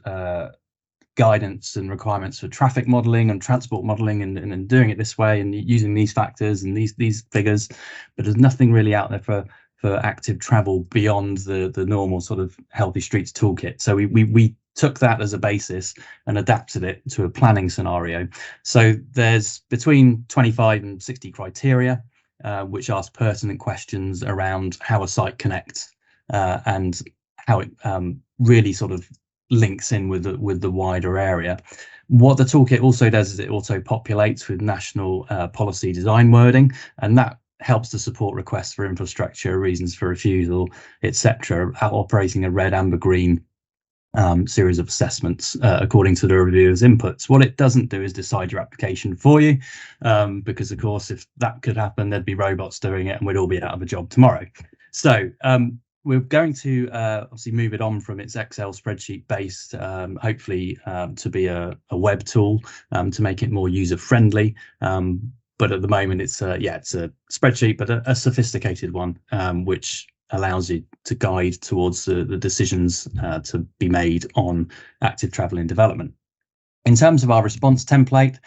Speaker 7: guidance and requirements for traffic modelling and transport modelling and doing it this way and using these factors and these figures, but there's nothing really out there for active travel beyond the normal sort of healthy streets toolkit. So we took that as a basis and adapted it to a planning scenario. So there's between 25 and 60 criteria, which ask pertinent questions around how a site connects and how it really sort of links in with the wider area. What the toolkit also does is it auto-populates with national policy design wording, and that helps to support requests for infrastructure, reasons for refusal, etc., operating a red, amber, green series of assessments according to the reviewer's inputs. What it doesn't do is decide your application for you, because of course if that could happen, there'd be robots doing it and we'd all be out of a job tomorrow. So we're going to obviously move it on from its Excel spreadsheet based, hopefully to be a web tool to make it more user friendly. But at the moment it's a spreadsheet, but a sophisticated one, which allows you to guide towards the decisions to be made on active travel in development. In terms of our response template,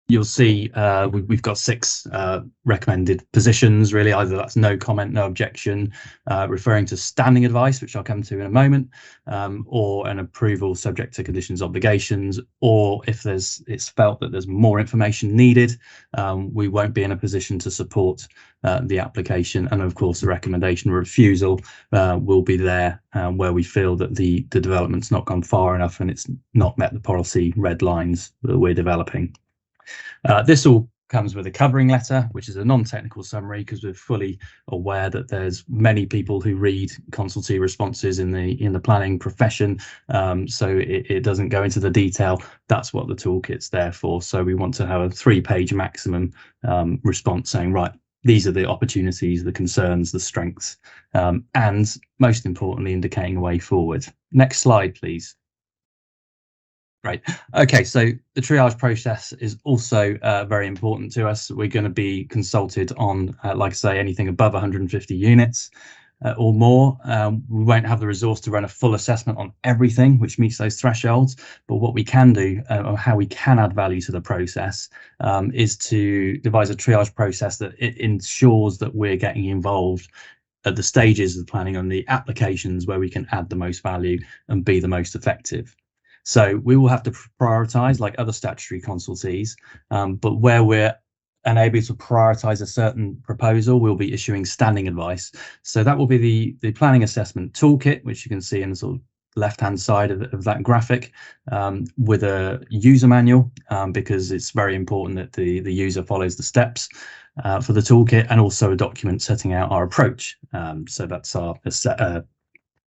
Speaker 7: you'll see we've got 6 recommended positions, really. Either that's no comment, no objection, referring to standing advice, which I'll come to in a moment, or an approval subject to conditions, obligations, or if it's felt that there's more information needed, we won't be in a position to support the application. And of course, the recommendation or refusal will be there where we feel that the development's not gone far enough and it's not met the policy red lines that we're developing. This all comes with a covering letter, which is a non-technical summary, because we're fully aware that there's many people who read consultee responses in the planning profession, so it doesn't go into the detail. That's what the toolkit's there for. So we want to have a 3-page maximum response saying, right, these are the opportunities, the concerns, the strengths, and most importantly, indicating a way forward. Next slide, please. Great. Okay, so the triage process is also very important to us. We're going to be consulted on, like I say, anything above 150 units or more. We won't have the resource to run a full assessment on everything which meets those thresholds, but what we can do, or how we can add value to the process, is to devise a triage process that it ensures that we're getting involved at the stages of planning on the applications where we can add the most value and be the most effective. So we will have to prioritise like other statutory consultees, but where we're unable to prioritise a certain proposal, we'll be issuing standing advice. So that will be the planning assessment toolkit, which you can see in the sort of left-hand side of that graphic, with a user manual, because it's very important that the user follows the steps for the toolkit, and also a document setting out our approach. So that's our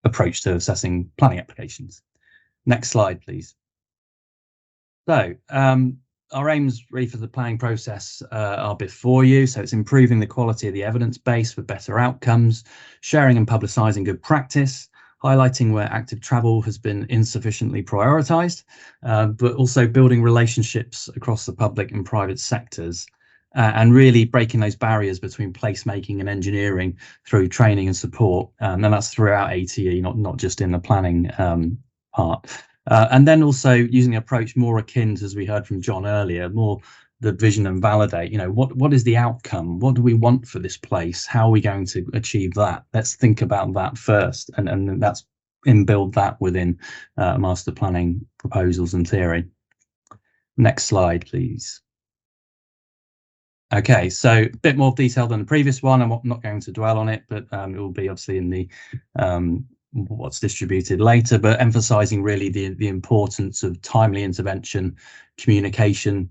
Speaker 7: approach to assessing planning applications. Next slide, please. So our aims really for the planning process are before you. So it's improving the quality of the evidence base for better outcomes, sharing and publicising good practice, highlighting where active travel has been insufficiently prioritised, but also building relationships across the public and private sectors, and really breaking those barriers between placemaking and engineering through training and support. And that's throughout ATE, not just in the planning part. And then also using an approach more akin to, as we heard from John earlier, more the vision and validate, what is the outcome? What do we want for this place? How are we going to achieve that? Let's think about that first, and that's inbuild that within master planning proposals and theory. Next slide, please. Okay, so a bit more detail than the previous one. I'm not going to dwell on it, but it will be obviously in the what's distributed later, but emphasizing really the importance of timely intervention, communication,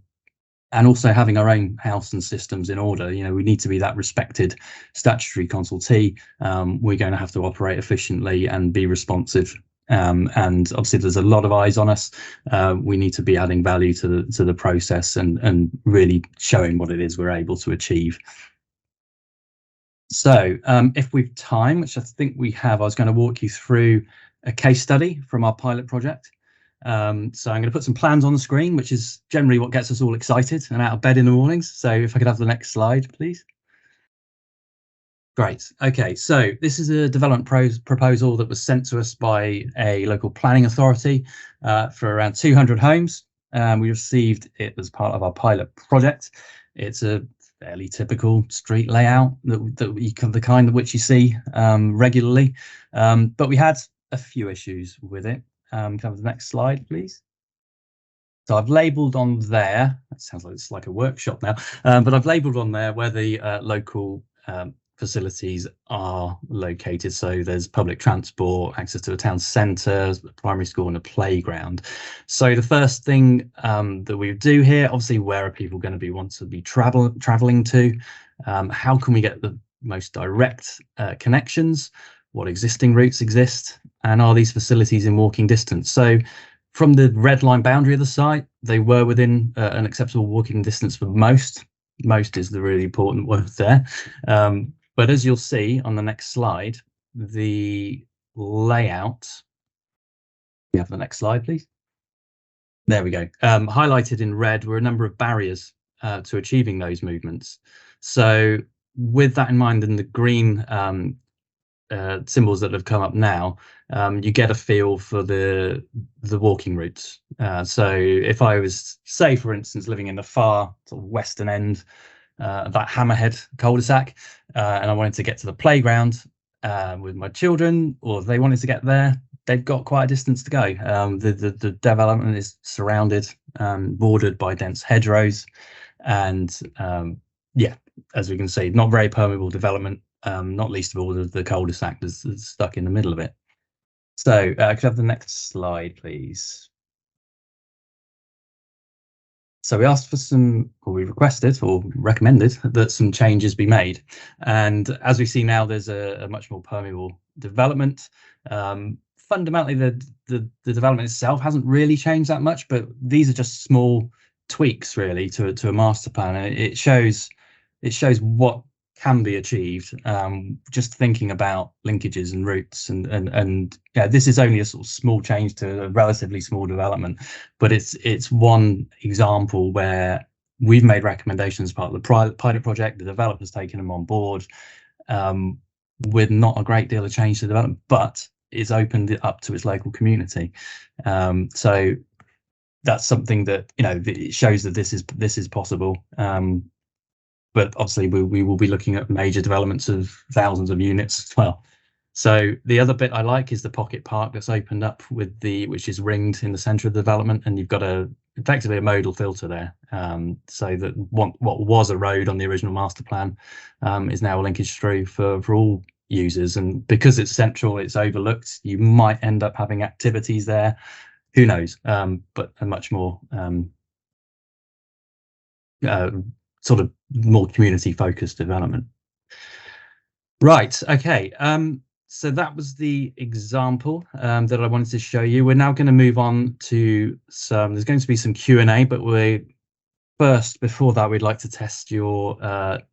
Speaker 7: and also having our own house and systems in order. We need to be that respected statutory consultee. We're going to have to operate efficiently and be responsive. And obviously there's a lot of eyes on us. We need to be adding value to the process and really showing what it is we're able to achieve. So if we've time, which I think we have, I was going to walk you through a case study from our pilot project. So I'm going to put some plans on the screen, which is generally what gets us all excited and out of bed in the mornings. So if I could have the next slide, please. Great. Okay, so this is a development proposal that was sent to us by a local planning authority for around 200 homes. We received it as part of our pilot project. It's a fairly typical street layout the kind of which you see regularly, but we had a few issues with it. Can I have the next slide, please? So I've labelled on there, that sounds like it's like a workshop now, but I've labelled on there where the local facilities are located. So there's public transport, access to a town centre, a primary school and a playground. So the first thing that we do here, obviously, where are people going to want to be travelling to? How can we get the most direct connections? What existing routes exist? And are these facilities in walking distance? So from the red line boundary of the site, they were within an acceptable walking distance for most. Most is the really important word there. But as you'll see on the next slide, the layout, we have the next slide, please. There we go. Highlighted in red were a number of barriers to achieving those movements. So with that in mind, and the green symbols that have come up now, you get a feel for the walking routes. So if I was, say, for instance, living in the far sort of western end of that Hammerhead cul-de-sac, and I wanted to get to the playground with my children, or if they wanted to get there, they've got quite a distance to go. The development is surrounded, bordered by dense hedgerows, and yeah, as we can see, not very permeable development, not least of all the cul-de-sac that's stuck in the middle of it. So could I have the next slide, please? So we asked for some, or we requested or recommended that some changes be made. And as we see now, there's a much more permeable development. Fundamentally, the development itself hasn't really changed that much, but these are just small tweaks really to a master plan. And it shows what can be achieved, just thinking about linkages and routes, and yeah, this is only a sort of small change to a relatively small development, but it's one example where we've made recommendations as part of the pilot project. The developer's taken them on board, with not a great deal of change to development, but it's opened it up to its local community. So that's something that, you know, it shows that this is possible. But obviously we will be looking at major developments of thousands of units as well. So the other bit I like is the pocket park that's opened up with which is ringed in the centre of the development, and you've got effectively a modal filter there, so that what was a road on the original master plan is now a linkage through for all users. And because it's central, it's overlooked, you might end up having activities there, who knows, but a much more sort of more community focused development. Right, okay, so that was the example that I wanted to show you. We're now going to move on to there's going to be some Q&A, but before that, we'd like to test your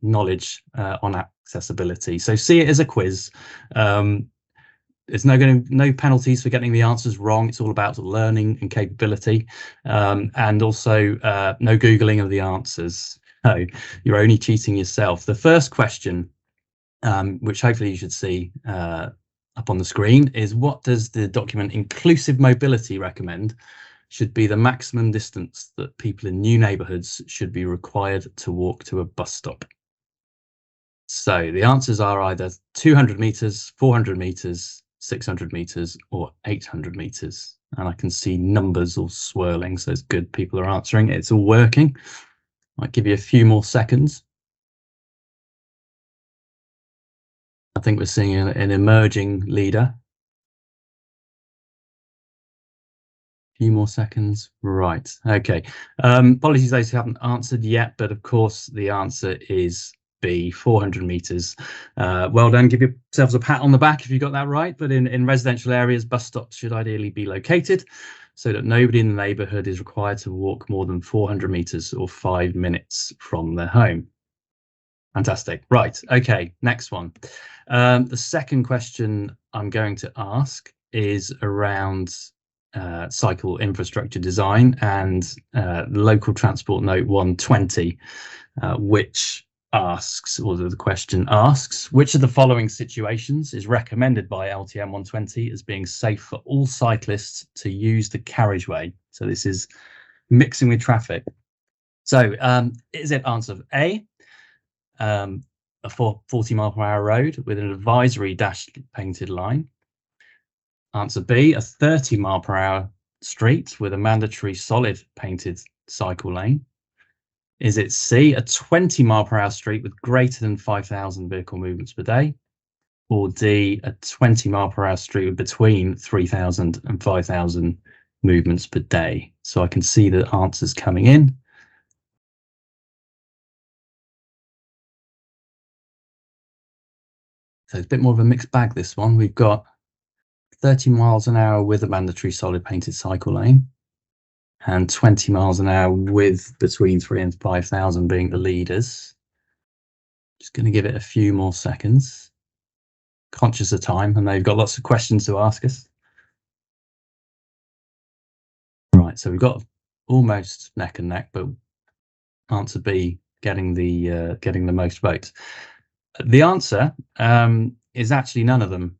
Speaker 7: knowledge on accessibility. So see it as a quiz. There's no penalties for getting the answers wrong. It's all about learning and capability, and also no Googling of the answers. No, you're only cheating yourself. The first question, which hopefully you should see up on the screen, is what does the document Inclusive Mobility recommend should be the maximum distance that people in new neighbourhoods should be required to walk to a bus stop? So the answers are either 200 metres, 400 metres, 600 metres or 800 metres. And I can see numbers all swirling, so it's good people are answering. It's all working. Might give you a few more seconds. I think we're seeing an emerging leader. A few more seconds. Right. Okay. Apologies those who haven't answered yet, but of course the answer is B, 400 metres. Well done. Give yourselves a pat on the back if you got that right. But in residential areas, bus stops should ideally be located so that nobody in the neighbourhood is required to walk more than 400 metres or 5 minutes from their home. Fantastic. Right. Okay. Next one. The second question I'm going to ask is around cycle infrastructure design and local transport note 120, which asks, or the question asks, which of the following situations is recommended by LTM 120 as being safe for all cyclists to use the carriageway? So this is mixing with traffic. So is it answer A, a 40-mile-per-hour road with an advisory dashed painted line? Answer B, a 30-mile-per-hour street with a mandatory solid painted cycle lane? Is it C, a 20 mile per hour street with greater than 5,000 vehicle movements per day? Or D, a 20 mile per hour street with between 3,000 and 5,000 movements per day? So I can see the answers coming in. So it's a bit more of a mixed bag, this one. We've got 30 miles an hour with a mandatory solid painted cycle lane, and 20 miles an hour with between 3,000 and 5,000 being the leaders. Just going to give it a few more seconds. Conscious of time, and they've got lots of questions to ask us. Right, so we've got almost neck and neck, but answer B getting the most votes. The answer is actually none of them.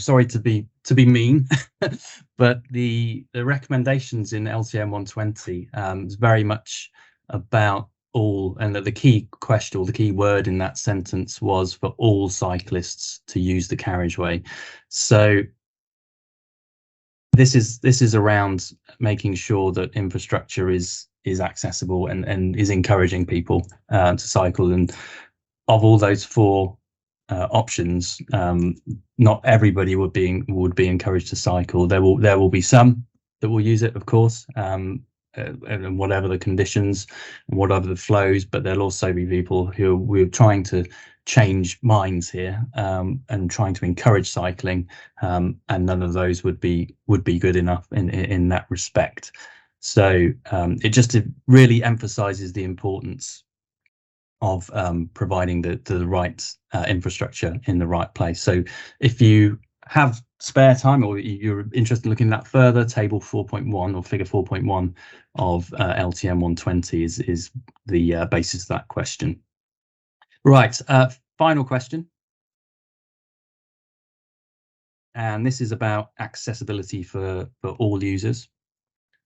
Speaker 7: Sorry to be mean, but the recommendations in LTM 120 is very much about all, and that the key question or the key word in that sentence was for all cyclists to use the carriageway. So this is around making sure that infrastructure is accessible and is encouraging people to cycle. And of all those four options, not everybody would be encouraged to cycle. There will be some that will use it, of course, and whatever the conditions and whatever the flows, but there'll also be people who we're trying to change minds here and trying to encourage cycling, and none of those would be good enough in that respect. So it really emphasizes the importance of providing the right infrastructure in the right place. So if you have spare time or you're interested in looking at that further, table 4.1 or figure 4.1 of LTM 120 is the basis of that question. Right, final question. And this is about accessibility for all users.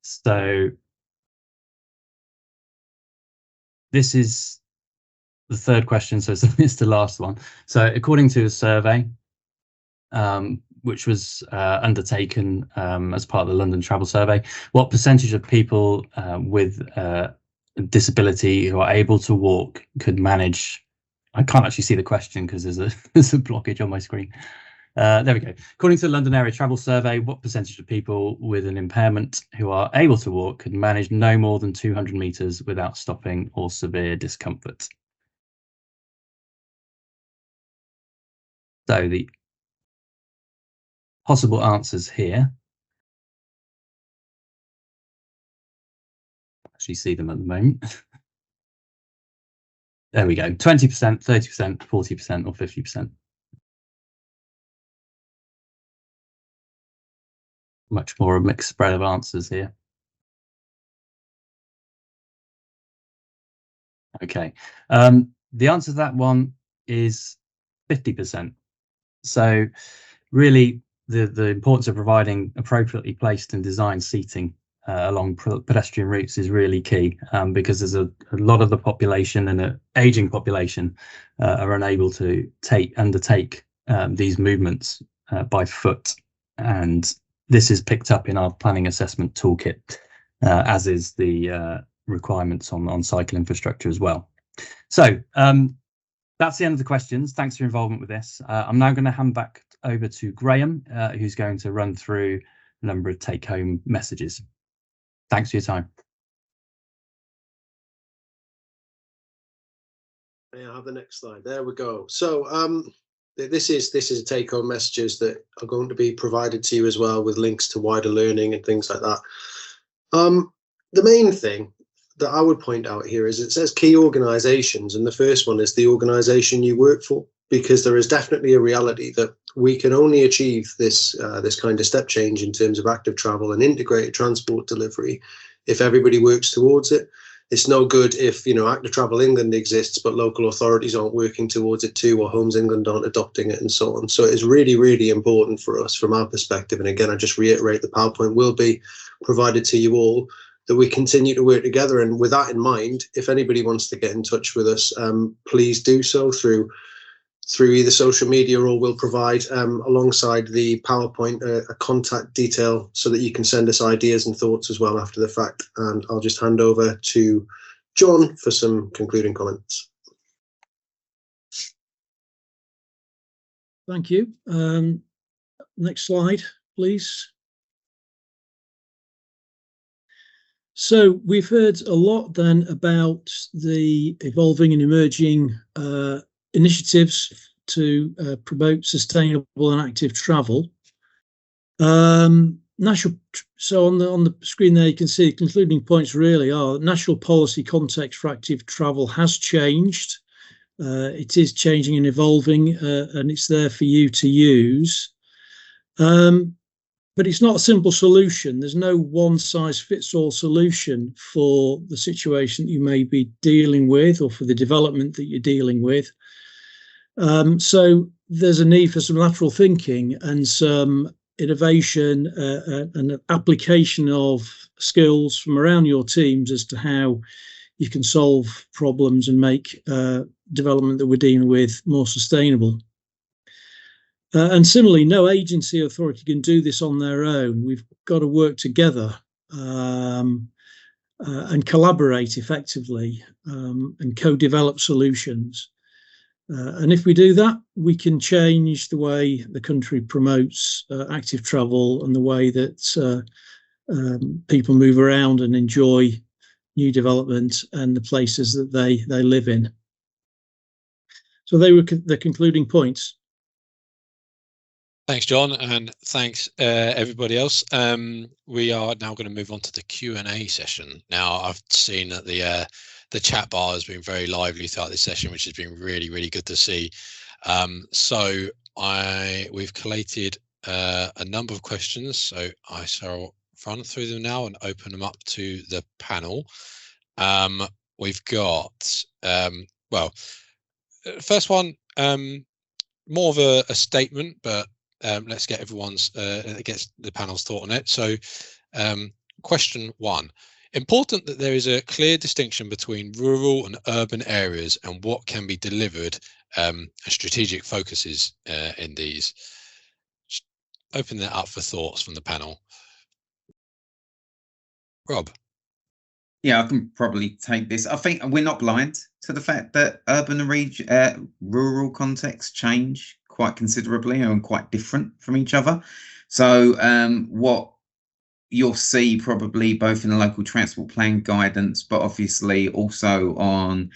Speaker 7: So this is the third question, so it's the last one. So according to a survey, which was undertaken as part of the London Travel Survey, what percentage of people with disability who are able to walk could manage? I can't actually see the question because there's a blockage on my screen. There we go. According to the London Area Travel Survey, what percentage of people with an impairment who are able to walk could manage no more than 200 meters without stopping or severe discomfort? So the possible answers here. Actually see them at the moment. There we go. 20%, 30%, 40%, or 50%. Much more a mixed spread of answers here. Okay. The answer to that one is 50%. So really the importance of providing appropriately placed and designed seating along pedestrian routes is really key, because there's a lot of the population and an aging population are unable to undertake these movements by foot, and this is picked up in our planning assessment toolkit, as is the requirements on cycle infrastructure as well. So that's the end of the questions. Thanks for your involvement with this. I'm now going to hand back over to Graham, who's going to run through a number of take-home messages. Thanks for your time.
Speaker 6: May I have the next slide? There we go. So this is take-home messages that are going to be provided to you as well, with links to wider learning and things like that. The main thing that I would point out here is it says key organisations, and the first one is the organisation you work for, because there is definitely a reality that we can only achieve this kind of step change in terms of active travel and integrated transport delivery if everybody works towards it. It's no good if, Active Travel England exists, but local authorities aren't working towards it too, or Homes England aren't adopting it, and so on. So it is really, really important for us from our perspective. And again, I just reiterate, the PowerPoint will be provided to you all, that we continue to work together. And with that in mind, if anybody wants to get in touch with us, please do so through either social media, or we'll provide alongside the PowerPoint a contact detail so that you can send us ideas and thoughts as well after the fact. And I'll just hand over to John for some concluding comments.
Speaker 2: Thank you. Next slide, please. So we've heard a lot then about the evolving and emerging initiatives to promote sustainable and active travel. So on the screen there, you can see concluding points really are national policy context for active travel has changed. It is changing and evolving, and it's there for you to use. But it's not a simple solution. There's no one-size-fits-all solution for the situation that you may be dealing with or for the development that you're dealing with. So there's a need for some lateral thinking and some innovation and application of skills from around your teams as to how you can solve problems and make development that we're dealing with more sustainable. And similarly, no agency authority can do this on their own. We've got to work together and collaborate effectively and co-develop solutions. And if we do that, we can change the way the country promotes active travel and the way that people move around and enjoy new development and the places that they live in. So they were the concluding points.
Speaker 1: Thanks, John, and thanks everybody else. We are now going to move on to the Q&A session. Now, I've seen that the chat bar has been very lively throughout this session, which has been really, really good to see. So we've collated a number of questions, so I shall run through them now and open them up to the panel. We've got, well, first one, more of a statement, but let's get everyone's gets the panel's thought on it. So question one: important that there is a clear distinction between rural and urban areas and what can be delivered, and strategic focuses in these. Just open that up for thoughts from the panel. Rob.
Speaker 3: Yeah, I can probably take this. I think we're not blind to the fact that urban and rural contexts change quite considerably and quite different from each other. So what you'll see probably both in the local transport plan guidance, but obviously also on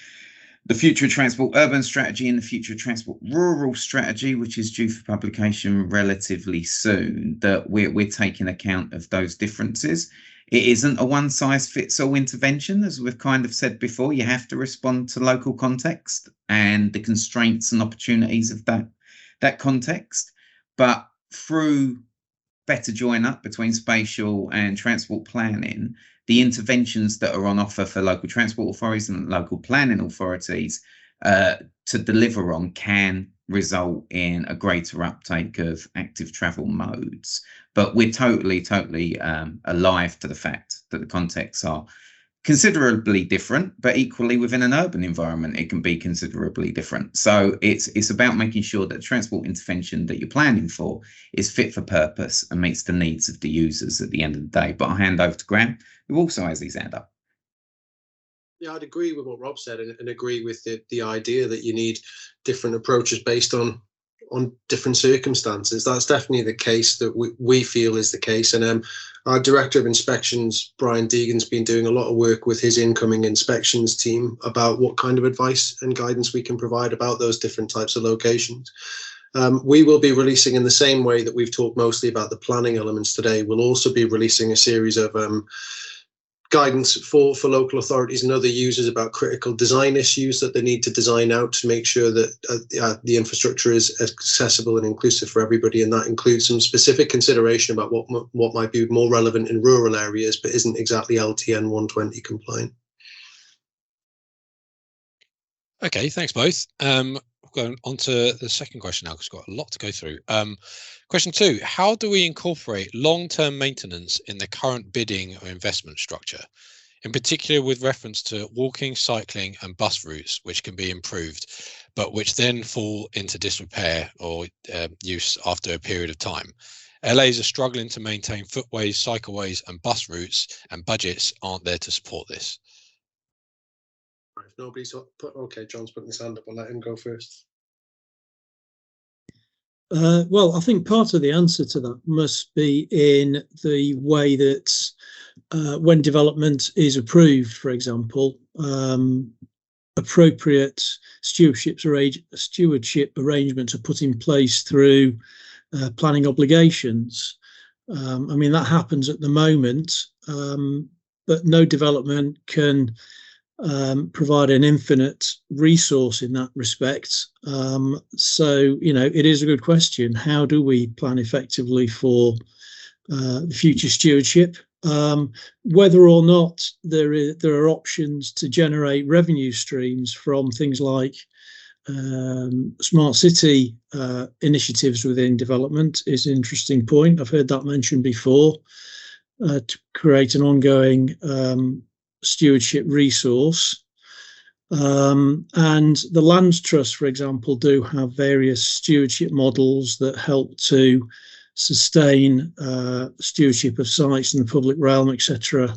Speaker 3: the future transport urban strategy and the future transport rural strategy, which is due for publication relatively soon, that we're taking account of those differences. It isn't a one-size-fits-all intervention, as we've kind of said before. You have to respond to local context and the constraints and opportunities of that context. But through better join up between spatial and transport planning, the interventions that are on offer for local transport authorities and local planning authorities to deliver on can result in a greater uptake of active travel modes. But we're totally alive to the fact that the contexts are considerably different, but equally within an urban environment, it can be considerably different. So it's about making sure that the transport intervention that you're planning for is fit for purpose and meets the needs of the users at the end of the day. But I'll hand over to Graham, who also has his hand up.
Speaker 6: Yeah, I'd agree with what Rob said and agree with the idea that you need different approaches based on different circumstances. That's definitely the case that we feel is the case. And our Director of Inspections, Brian Deegan's been doing a lot of work with his incoming inspections team about what kind of advice and guidance we can provide about those different types of locations. We will be releasing, in the same way that we've talked mostly about the planning elements today, we'll also be releasing a series of guidance for local authorities and other users about critical design issues that they need to design out to make sure that the infrastructure is accessible and inclusive for everybody. And that includes some specific consideration about what might be more relevant in rural areas, but isn't exactly LTN 120 compliant.
Speaker 1: Okay, thanks both. Going on to the second question now, because we've got a lot to go through. Question two: how do we incorporate long-term maintenance in the current bidding or investment structure, in particular with reference to walking, cycling and bus routes, which can be improved, but which then fall into disrepair or use after a period of time? LAs are struggling to maintain footways, cycleways and bus routes, and budgets aren't there to support this.
Speaker 6: nobody's put. Okay, John's putting his hand up. I'll let him go first.
Speaker 2: Well, I think part of the answer to that must be in the way that when development is approved, for example, appropriate stewardship arrangements are put in place through planning obligations. I mean, that happens at the moment, but no development can provide an infinite resource in that respect. So, you know, it is a good question. How do we plan effectively for future stewardship? Whether or not there are options to generate revenue streams from things like smart city initiatives within development is an interesting point. I've heard that mentioned before, to create an ongoing stewardship resource. And the Land Trust, for example, do have various stewardship models that help to sustain stewardship of sites in the public realm, etc.,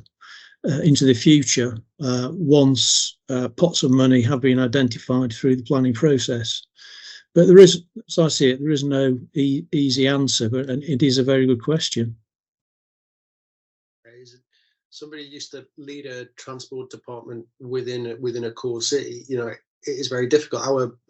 Speaker 2: into the future, once pots of money have been identified through the planning process. But there is, as I see it, there is no easy answer, but it is a very good question.
Speaker 6: Somebody used to lead a transport department within a core city. You know, it is very difficult.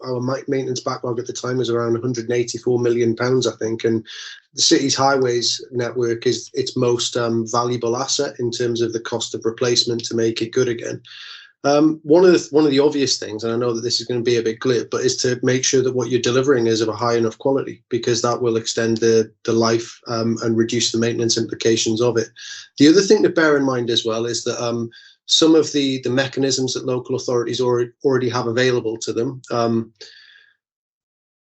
Speaker 6: Our maintenance backlog at the time was around £184 million, I think, and the city's highways network is its most valuable asset in terms of the cost of replacement to make it good again. One of the obvious things, and I know that this is going to be a bit glib, but is to make sure that what you're delivering is of a high enough quality, because that will extend the life and reduce the maintenance implications of it. The other thing to bear in mind as well is that some of the mechanisms that local authorities already have available to them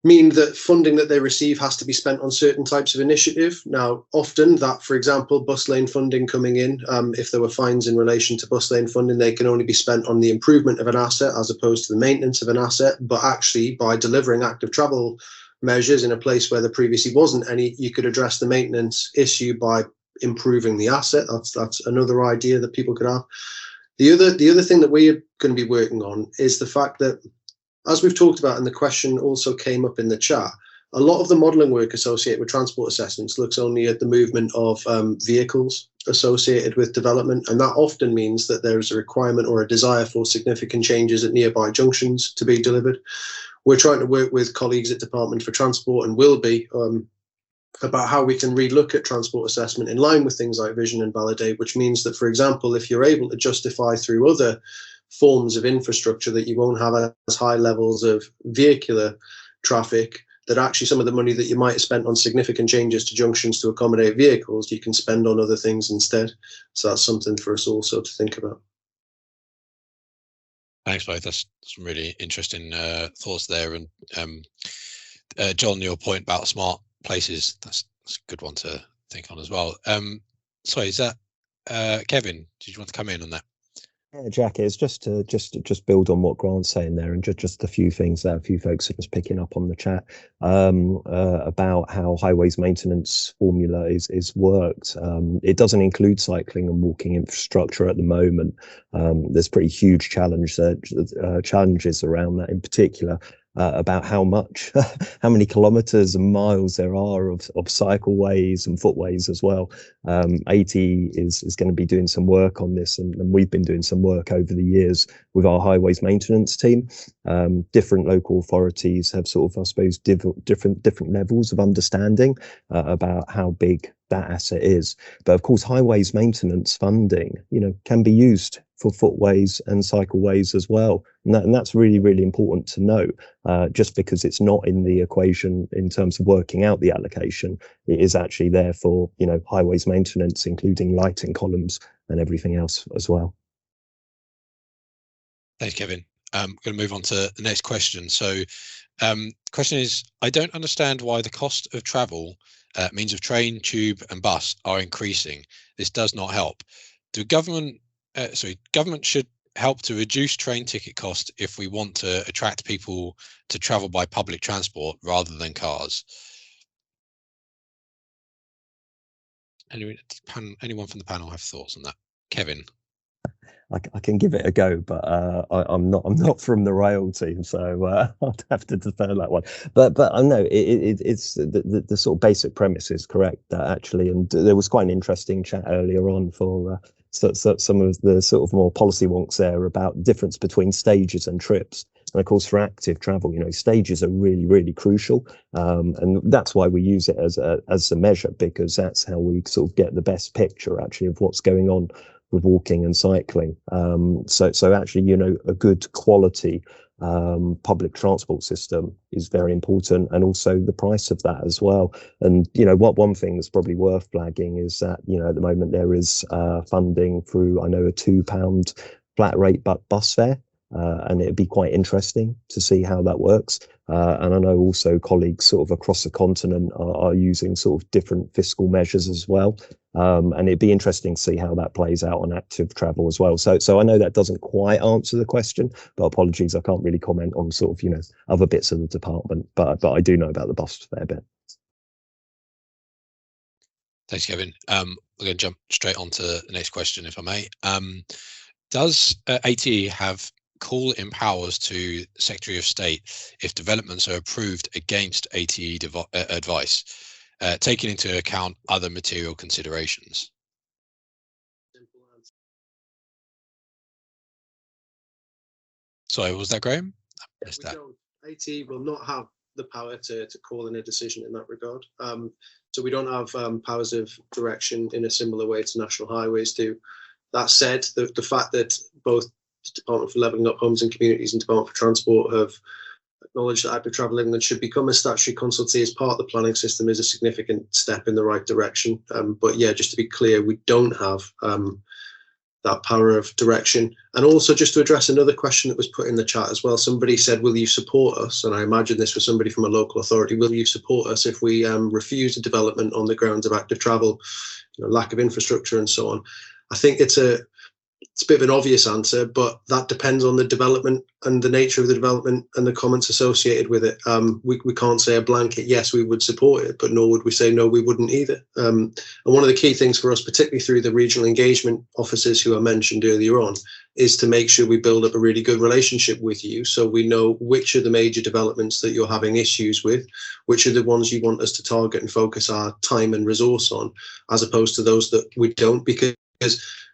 Speaker 6: mean that funding that they receive has to be spent on certain types of initiative. Now, often that, for example, bus lane funding coming in, if there were fines in relation to bus lane funding, they can only be spent on the improvement of an asset as opposed to the maintenance of an asset. But actually, by delivering active travel measures in a place where there previously wasn't any, you could address the maintenance issue by improving the asset. That's another idea that people could have. The other thing that we're going to be working on is the fact that, as we've talked about, and the question also came up in the chat, a lot of the modelling work associated with transport assessments looks only at the movement of vehicles associated with development, and that often means that there is a requirement or a desire for significant changes at nearby junctions to be delivered. We're trying to work with colleagues at Department for Transport, and will be, about how we can relook at transport assessment in line with things like vision and validate, which means that, for example, if you're able to justify through other forms of infrastructure that you won't have as high levels of vehicular traffic, that actually some of the money that you might have spent on significant changes to junctions to accommodate vehicles, you can spend on other things instead. So that's something for us also to think about.
Speaker 1: Thanks, both. That's some really interesting thoughts there. And John, your point about smart places, that's a good one to think on as well. Sorry, is that Kevin? Did you want to come in on that?
Speaker 8: Yeah, Jack, it's just to build on what Grant's saying there, and just a few things that a few folks are just picking up on the chat about how highways maintenance formula is worked. It doesn't include cycling and walking infrastructure at the moment. There's pretty huge challenges around that, in particular. About how many kilometres and miles there are of cycleways and footways as well. AT is going to be doing some work on this, and we've been doing some work over the years with our highways maintenance team. Different local authorities have sort of, I suppose, different levels of understanding about how big that asset is. But of course, highways maintenance funding, can be used for footways and cycleways as well. And that's really, really important to note. Just because it's not in the equation in terms of working out the allocation, it is actually there for, highways maintenance, including lighting columns and everything else as well.
Speaker 1: Thanks, Kevin. I'm going to move on to the next question. So the question is, I don't understand why the cost of travel, means of train, tube and bus, are increasing. This does not help. Government should help to reduce train ticket cost if we want to attract people to travel by public transport rather than cars. Anyone from the panel have thoughts on that? Kevin?
Speaker 8: I can give it a go, but I'm not from the rail team, so I'd have to defer that one. But I know it's the sort of basic premise is correct actually, and there was quite an interesting chat earlier on for so some of the sort of more policy wonks there about the difference between stages and trips. And of course, for active travel, stages are really, really crucial. And that's why we use it as a measure, because that's how we sort of get the best picture actually of what's going on with walking and cycling. So actually, a good quality public transport system is very important, and also the price of that as well. And one thing that's probably worth flagging is that at the moment there is funding through, I know, a £2 flat rate bus fare. And it'd be quite interesting to see how that works. And I know also colleagues sort of across the continent are using sort of different fiscal measures as well. And it'd be interesting to see how that plays out on active travel as well. So I know that doesn't quite answer the question, but apologies, I can't really comment on sort of, other bits of the department, but I do know about the bus fare bit.
Speaker 1: Thanks, Kevin. We're going to jump straight on to the next question, if I may. Does ATE have call in powers to the Secretary of State if developments are approved against ATE advice, taking into account other material considerations? Sorry, was that Graham?
Speaker 6: ATE will not have the power to call in a decision in that regard. So we don't have powers of direction in a similar way to National Highways do. That said, the fact that both Department for Levelling Up Homes and Communities and Department for Transport have acknowledged that Active Travel England should become a statutory consultee as part of the planning system is a significant step in the right direction. But yeah, just to be clear, we don't have that power of direction. And also, just to address another question that was put in the chat as well, somebody said, will you support us? And I imagine this was somebody from a local authority. Will you support us if we refuse a development on the grounds of active travel, lack of infrastructure and so on? I think it's a bit of an obvious answer, but that depends on the development and the nature of the development and the comments associated with it. We can't say a blanket, yes, we would support it, but nor would we say, no, we wouldn't either. And one of the key things for us, particularly through the regional engagement officers who I mentioned earlier on, is to make sure we build up a really good relationship with you, so we know which are the major developments that you're having issues with, which are the ones you want us to target and focus our time and resource on, as opposed to those that we don't, because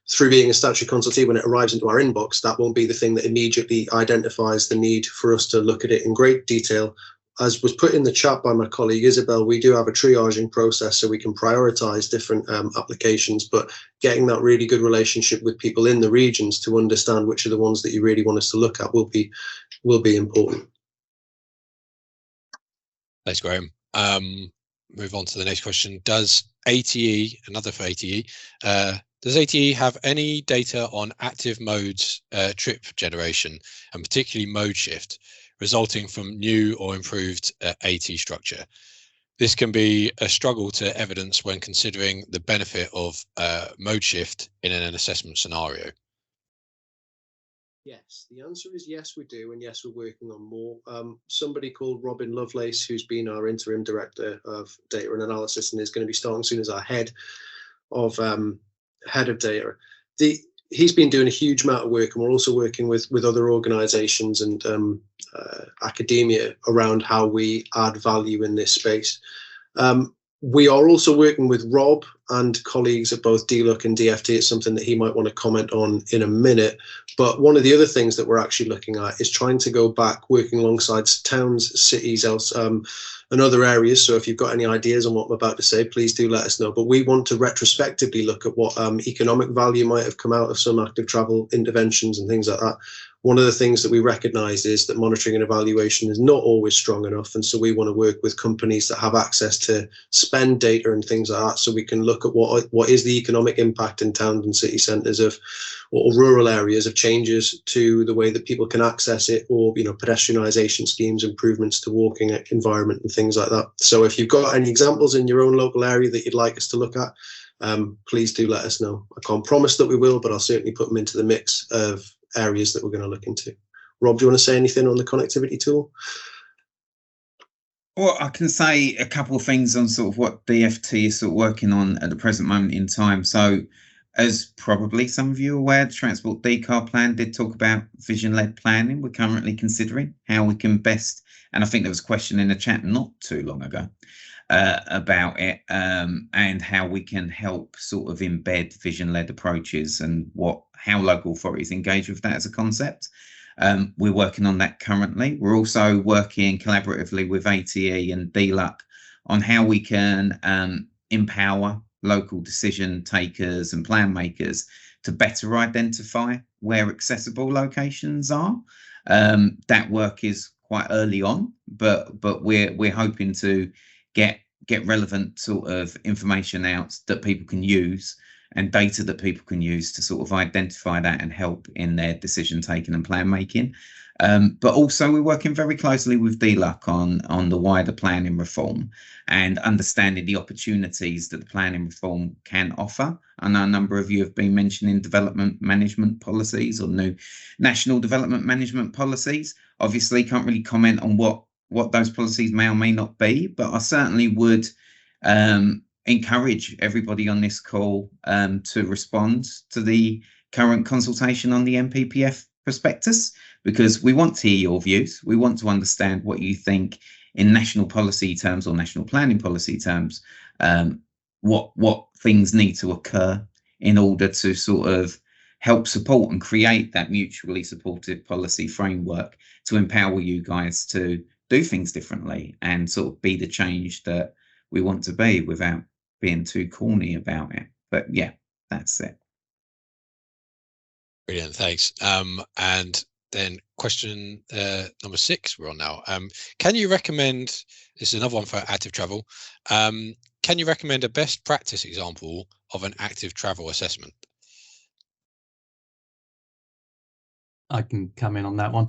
Speaker 6: through being a statutory consultee, when it arrives into our inbox, that won't be the thing that immediately identifies the need for us to look at it in great detail. As was put in the chat by my colleague Isabel, we do have a triaging process so we can prioritise different applications, but getting that really good relationship with people in the regions to understand which are the ones that you really want us to look at will be important.
Speaker 1: Thanks, Graham. Move on to the next question. Does ATE, another for ATE, does ATE have any data on active modes trip generation, and particularly mode shift, resulting from new or improved AT structure? This can be a struggle to evidence when considering the benefit of mode shift in an assessment scenario.
Speaker 6: Yes, the answer is yes, we do, and yes, we're working on more. Somebody called Robin Lovelace, who's been our interim director of data and analysis and is going to be starting soon as our head of data. He's been doing a huge amount of work, and we're also working with other organisations and academia around how we add value in this space. We are also working with Rob and colleagues at both DLUC and DFT. It's something that he might want to comment on in a minute. But one of the other things that we're actually looking at is trying to go back, working alongside towns, cities, and other areas. So if you've got any ideas on what I'm about to say, please do let us know. But we want to retrospectively look at what economic value might have come out of some active travel interventions and things like that. One of the things that we recognise is that monitoring and evaluation is not always strong enough. And so we want to work with companies that have access to spend data and things like that, so we can look at what is the economic impact in towns and city centres of, or rural areas of changes to the way that people can access it, or pedestrianisation schemes, improvements to walking environment and things like that. So if you've got any examples in your own local area that you'd like us to look at, please do let us know. I can't promise that we will, but I'll certainly put them into the mix of areas that we're going to look into. Rob, do you want to say anything on the connectivity tool?
Speaker 3: Well, I can say a couple of things on sort of what DFT is sort of working on at the present moment in time. So as probably some of you are aware, the Transport Decarb Plan did talk about vision-led planning. We're currently considering how we can best, and I think there was a question in the chat not too long ago about it, and how we can help sort of embed vision-led approaches and how local authorities engage with that as a concept. We're working on that currently. We're also working collaboratively with ATE and DLUC on how we can empower local decision takers and plan makers to better identify where accessible locations are. That work is quite early on, but we're hoping to get relevant sort of information out that people can use and data that people can use to sort of identify that and help in their decision taking and plan making. But also we're working very closely with DLUC on the wider planning reform and understanding the opportunities that the planning reform can offer. I know a number of you have been mentioning development management policies or new national development management policies. Obviously can't really comment on what those policies may or may not be, but I certainly would encourage everybody on this call to respond to the current consultation on the NPPF prospectus, because we want to hear your views. We want to understand what you think in national policy terms or national planning policy terms, what things need to occur in order to sort of help support and create that mutually supportive policy framework to empower you guys to do things differently and sort of be the change that we want to be without being too corny about it. But yeah, that's it.
Speaker 1: Brilliant, thanks. And then question number 6 we're on now. Can you recommend, this is another one for active travel, can you recommend a best practice example of an active travel assessment?
Speaker 7: I can come in on that one.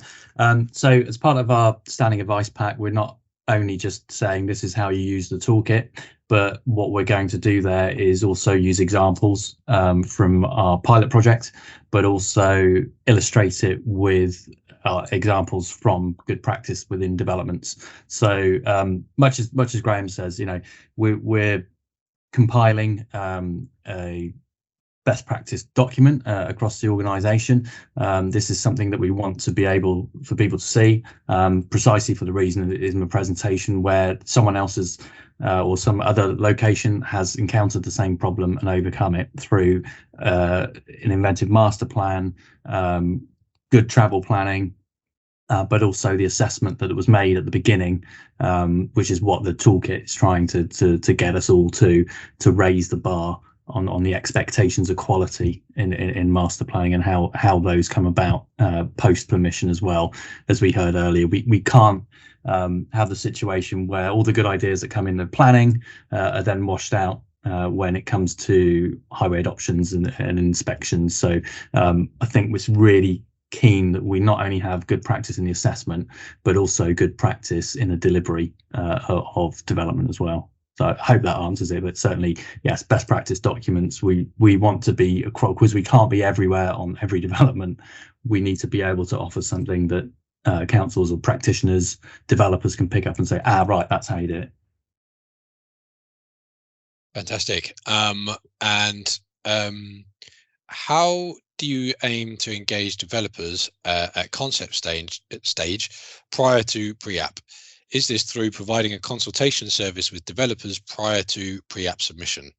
Speaker 7: So as part of our standing advice pack, we're not only just saying this is how you use the toolkit, but what we're going to do there is also use examples from our pilot project, but also illustrate it with examples from good practice within developments. So much as Graham says, you know, we're compiling a best practice document across the organization. This is something that we want to be able for people to see, precisely for the reason that it is in a presentation where someone else's or some other location has encountered the same problem and overcome it through an inventive master plan, good travel planning, but also the assessment that was made at the beginning, which is what the toolkit is trying to get us all to raise the bar on the expectations of quality in master planning and how those come about post permission as well. As we heard earlier, we can't have the situation where all the good ideas that come in the planning are then washed out when it comes to highway adoptions and inspections. So I think it's really keen that we not only have good practice in the assessment, but also good practice in the delivery of development as well. So I hope that answers it, but certainly, yes, best practice documents. We want to be, because we can't be everywhere on every development. We need to be able to offer something that councils or practitioners, developers can pick up and say, right, that's how you do it.
Speaker 1: Fantastic. And how do you aim to engage developers at concept stage prior to pre-app? Is this through providing a consultation service with developers prior to pre-app submission?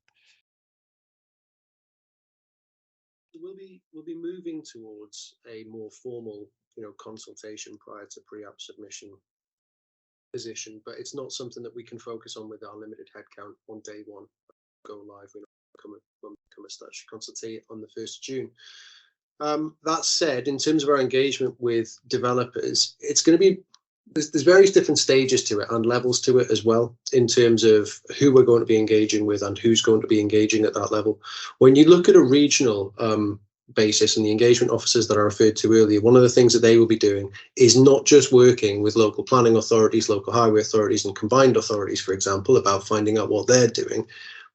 Speaker 6: We'll be moving towards a more formal, consultation prior to pre-app submission position, but it's not something that we can focus on with our limited headcount on day one. Go live when we become a statutory consultant on the 1st of June. That said, in terms of our engagement with developers, it's going to be there's various different stages to it and levels to it as well, in terms of who we're going to be engaging with and who's going to be engaging at that level. When you look at a regional basis and the engagement officers that I referred to earlier, one of the things that they will be doing is not just working with local planning authorities, local highway authorities and combined authorities, for example, about finding out what they're doing.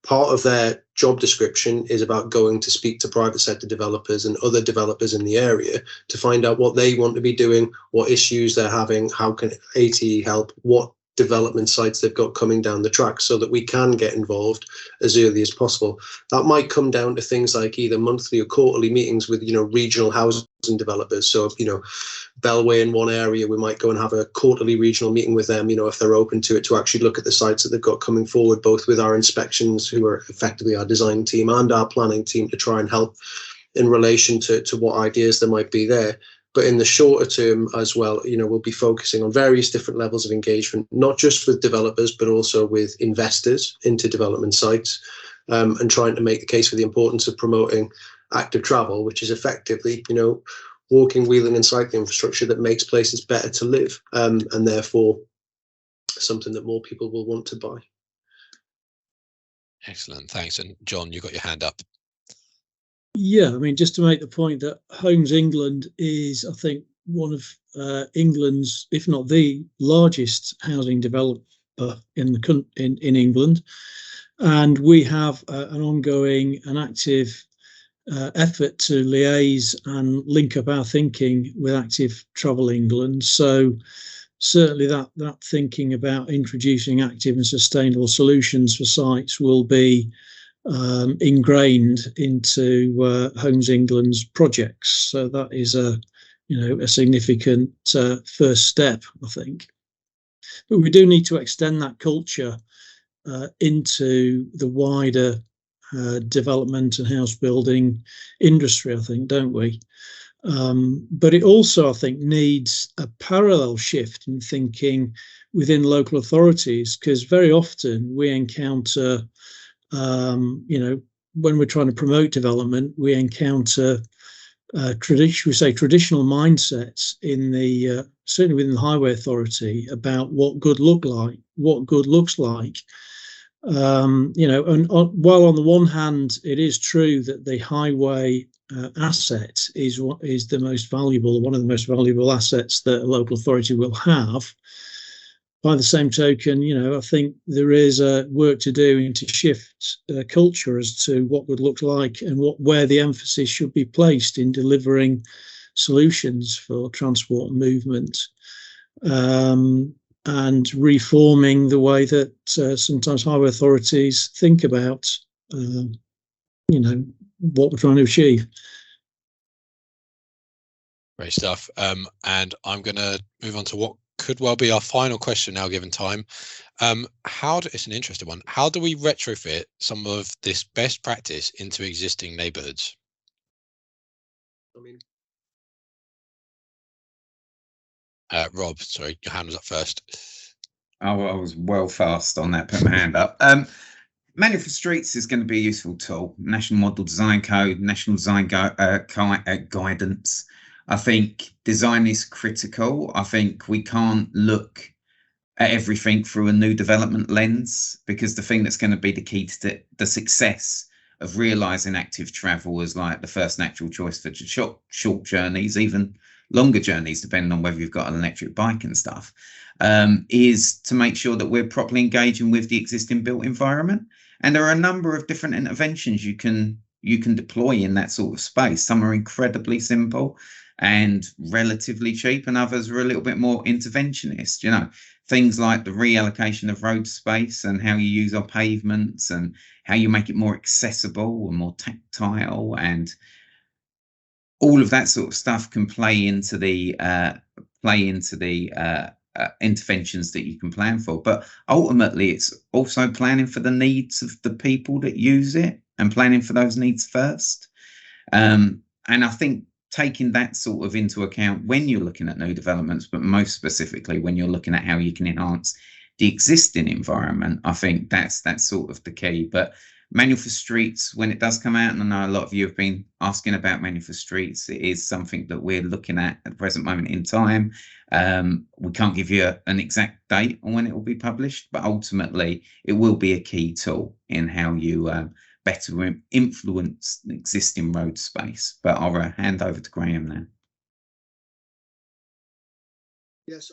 Speaker 6: Part of their job description is about going to speak to private sector developers and other developers in the area to find out what they want to be doing, what issues they're having, how can ATE help, what development sites they've got coming down the track, so that we can get involved as early as possible. That might come down to things like either monthly or quarterly meetings with, regional housing developers. So, Bellway in one area, we might go and have a quarterly regional meeting with them, if they're open to it, to actually look at the sites that they've got coming forward, both with our inspections, who are effectively our design team, and our planning team, to try and help in relation to what ideas there might be there. But in the shorter term as well, we'll be focusing on various different levels of engagement, not just with developers, but also with investors into development sites, and trying to make the case for the importance of promoting active travel, which is effectively, walking, wheeling and cycling infrastructure that makes places better to live, and therefore something that more people will want to buy.
Speaker 1: Excellent, thanks. And John, you got your hand up.
Speaker 2: Yeah, I mean, just to make the point that Homes England is, I think, one of England's, if not the largest housing developer in England, and we have an ongoing and active effort to liaise and link up our thinking with Active Travel England. So certainly that thinking about introducing active and sustainable solutions for sites will be ingrained into Homes England's projects. So that is a significant first step, I think. But we do need to extend that culture into the wider development and house building industry, I think, don't we? But it also, I think, needs a parallel shift in thinking within local authorities, because very often we encounter, when we're trying to promote development, we encounter traditional mindsets in the certainly within the Highway Authority about what good looks like. And while on the one hand it is true that the highway asset is the most valuable, one of the most valuable assets that a local authority will have, by the same token, I think there is work to do to shift culture as to what good looks like and where the emphasis should be placed in delivering solutions for transport and movement, and reforming the way that sometimes highway authorities think about, what we're trying to achieve.
Speaker 1: Great stuff. And I'm going to move on to what could well be our final question now, given time. It's an interesting one. How do we retrofit some of this best practice into existing neighbourhoods? Rob, sorry, your hand was up first.
Speaker 3: Oh, I was well fast on that. Put my hand up. Manual for Streets is going to be a useful tool. National Model Design Code, National Design Guidance. I think design is critical. I think we can't look at everything through a new development lens, because the thing that's going to be the key to the success of realising active travel as like the first natural choice for short journeys, even longer journeys, depending on whether you've got an electric bike and stuff, is to make sure that we're properly engaging with the existing built environment. And there are a number of different interventions you can deploy in that sort of space. Some are incredibly simple and relatively cheap, and others are a little bit more interventionist. Things like the reallocation of road space and how you use our pavements and how you make it more accessible and more tactile, and all of that sort of stuff can play into the interventions that you can plan for. But ultimately, it's also planning for the needs of the people that use it and planning for those needs first. And I think taking that sort of into account when you're looking at new developments, but most specifically when you're looking at how you can enhance the existing environment, I think that's sort of the key. But Manual for Streets, when it does come out, and I know a lot of you have been asking about Manual for Streets, it is something that we're looking at the present moment in time. We can't give you an exact date on when it will be published, but ultimately it will be a key tool in how you better influence the existing road space. But I'll hand over to Graham now.
Speaker 6: Yes,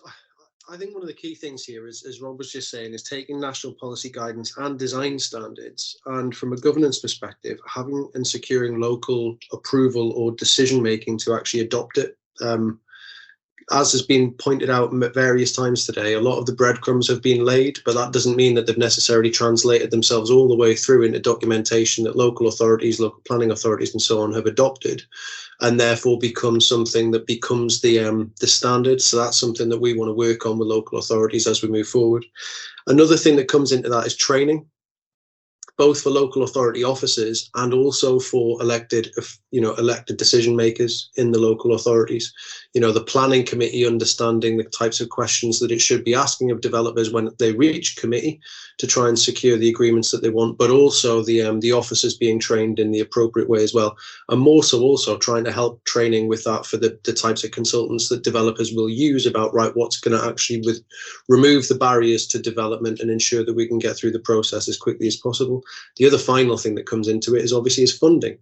Speaker 6: I think one of the key things here is, as Rob was just saying, is taking national policy guidance and design standards, and from a governance perspective, having and securing local approval or decision making to actually adopt it. as has been pointed out various times today, a lot of the breadcrumbs have been laid, but that doesn't mean that they've necessarily translated themselves all the way through into documentation that local authorities, local planning authorities and so on have adopted, and therefore become something that becomes the standard. So that's something that we want to work on with local authorities as we move forward. Another thing that comes into that is training, both for local authority officers and also for elected decision makers in the local authorities. The planning committee understanding the types of questions that it should be asking of developers when they reach committee to try and secure the agreements that they want, but also the officers being trained in the appropriate way as well. And more so also trying to help training with that for the types of consultants that developers will use about, right, what's going to actually remove the barriers to development and ensure that we can get through the process as quickly as possible. The other final thing that comes into it is funding,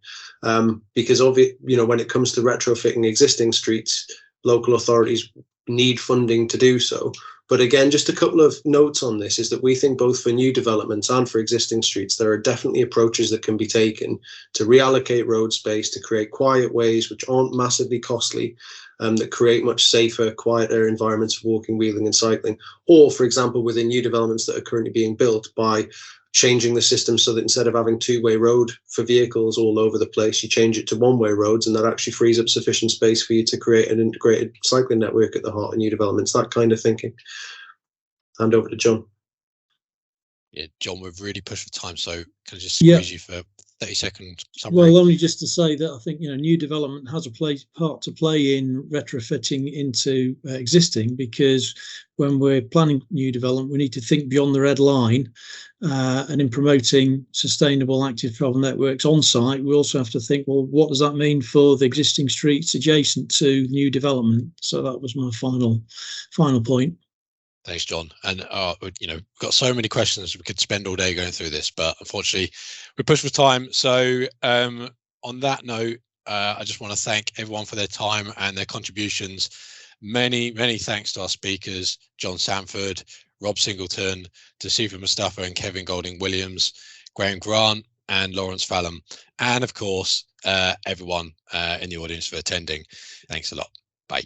Speaker 6: because when it comes to retrofitting existing streets, local authorities need funding to do so. But again, just a couple of notes on this is that we think both for new developments and for existing streets, there are definitely approaches that can be taken to reallocate road space, to create quiet ways which aren't massively costly, that create much safer, quieter environments for walking, wheeling and cycling. Or, for example, within new developments that are currently being built, by changing the system so that instead of having two-way road for vehicles all over the place, you change it to one-way roads, and that actually frees up sufficient space for you to create an integrated cycling network at the heart of new developments, that kind of thinking. Hand over to John.
Speaker 1: Yeah, John, we've really pushed for time, so can I just squeeze you for 30-second summary?
Speaker 2: Well, only just to say that I think new development has a part to play in retrofitting into existing, because when we're planning new development, we need to think beyond the red line, and in promoting sustainable active travel networks on site, we also have to think, well, what does that mean for the existing streets adjacent to new development? So that was my final point.
Speaker 1: Thanks, John. And we've got so many questions, we could spend all day going through this, but unfortunately we're pushed for time. So on that note, I just want to thank everyone for their time and their contributions. Many thanks to our speakers, John Sanford, Rob Singleton, Tasifa Mustafa and Kevin Golding Williams, Graham Grant and Lawrence Fallon, and of course everyone in the audience for attending. Thanks a lot. Bye.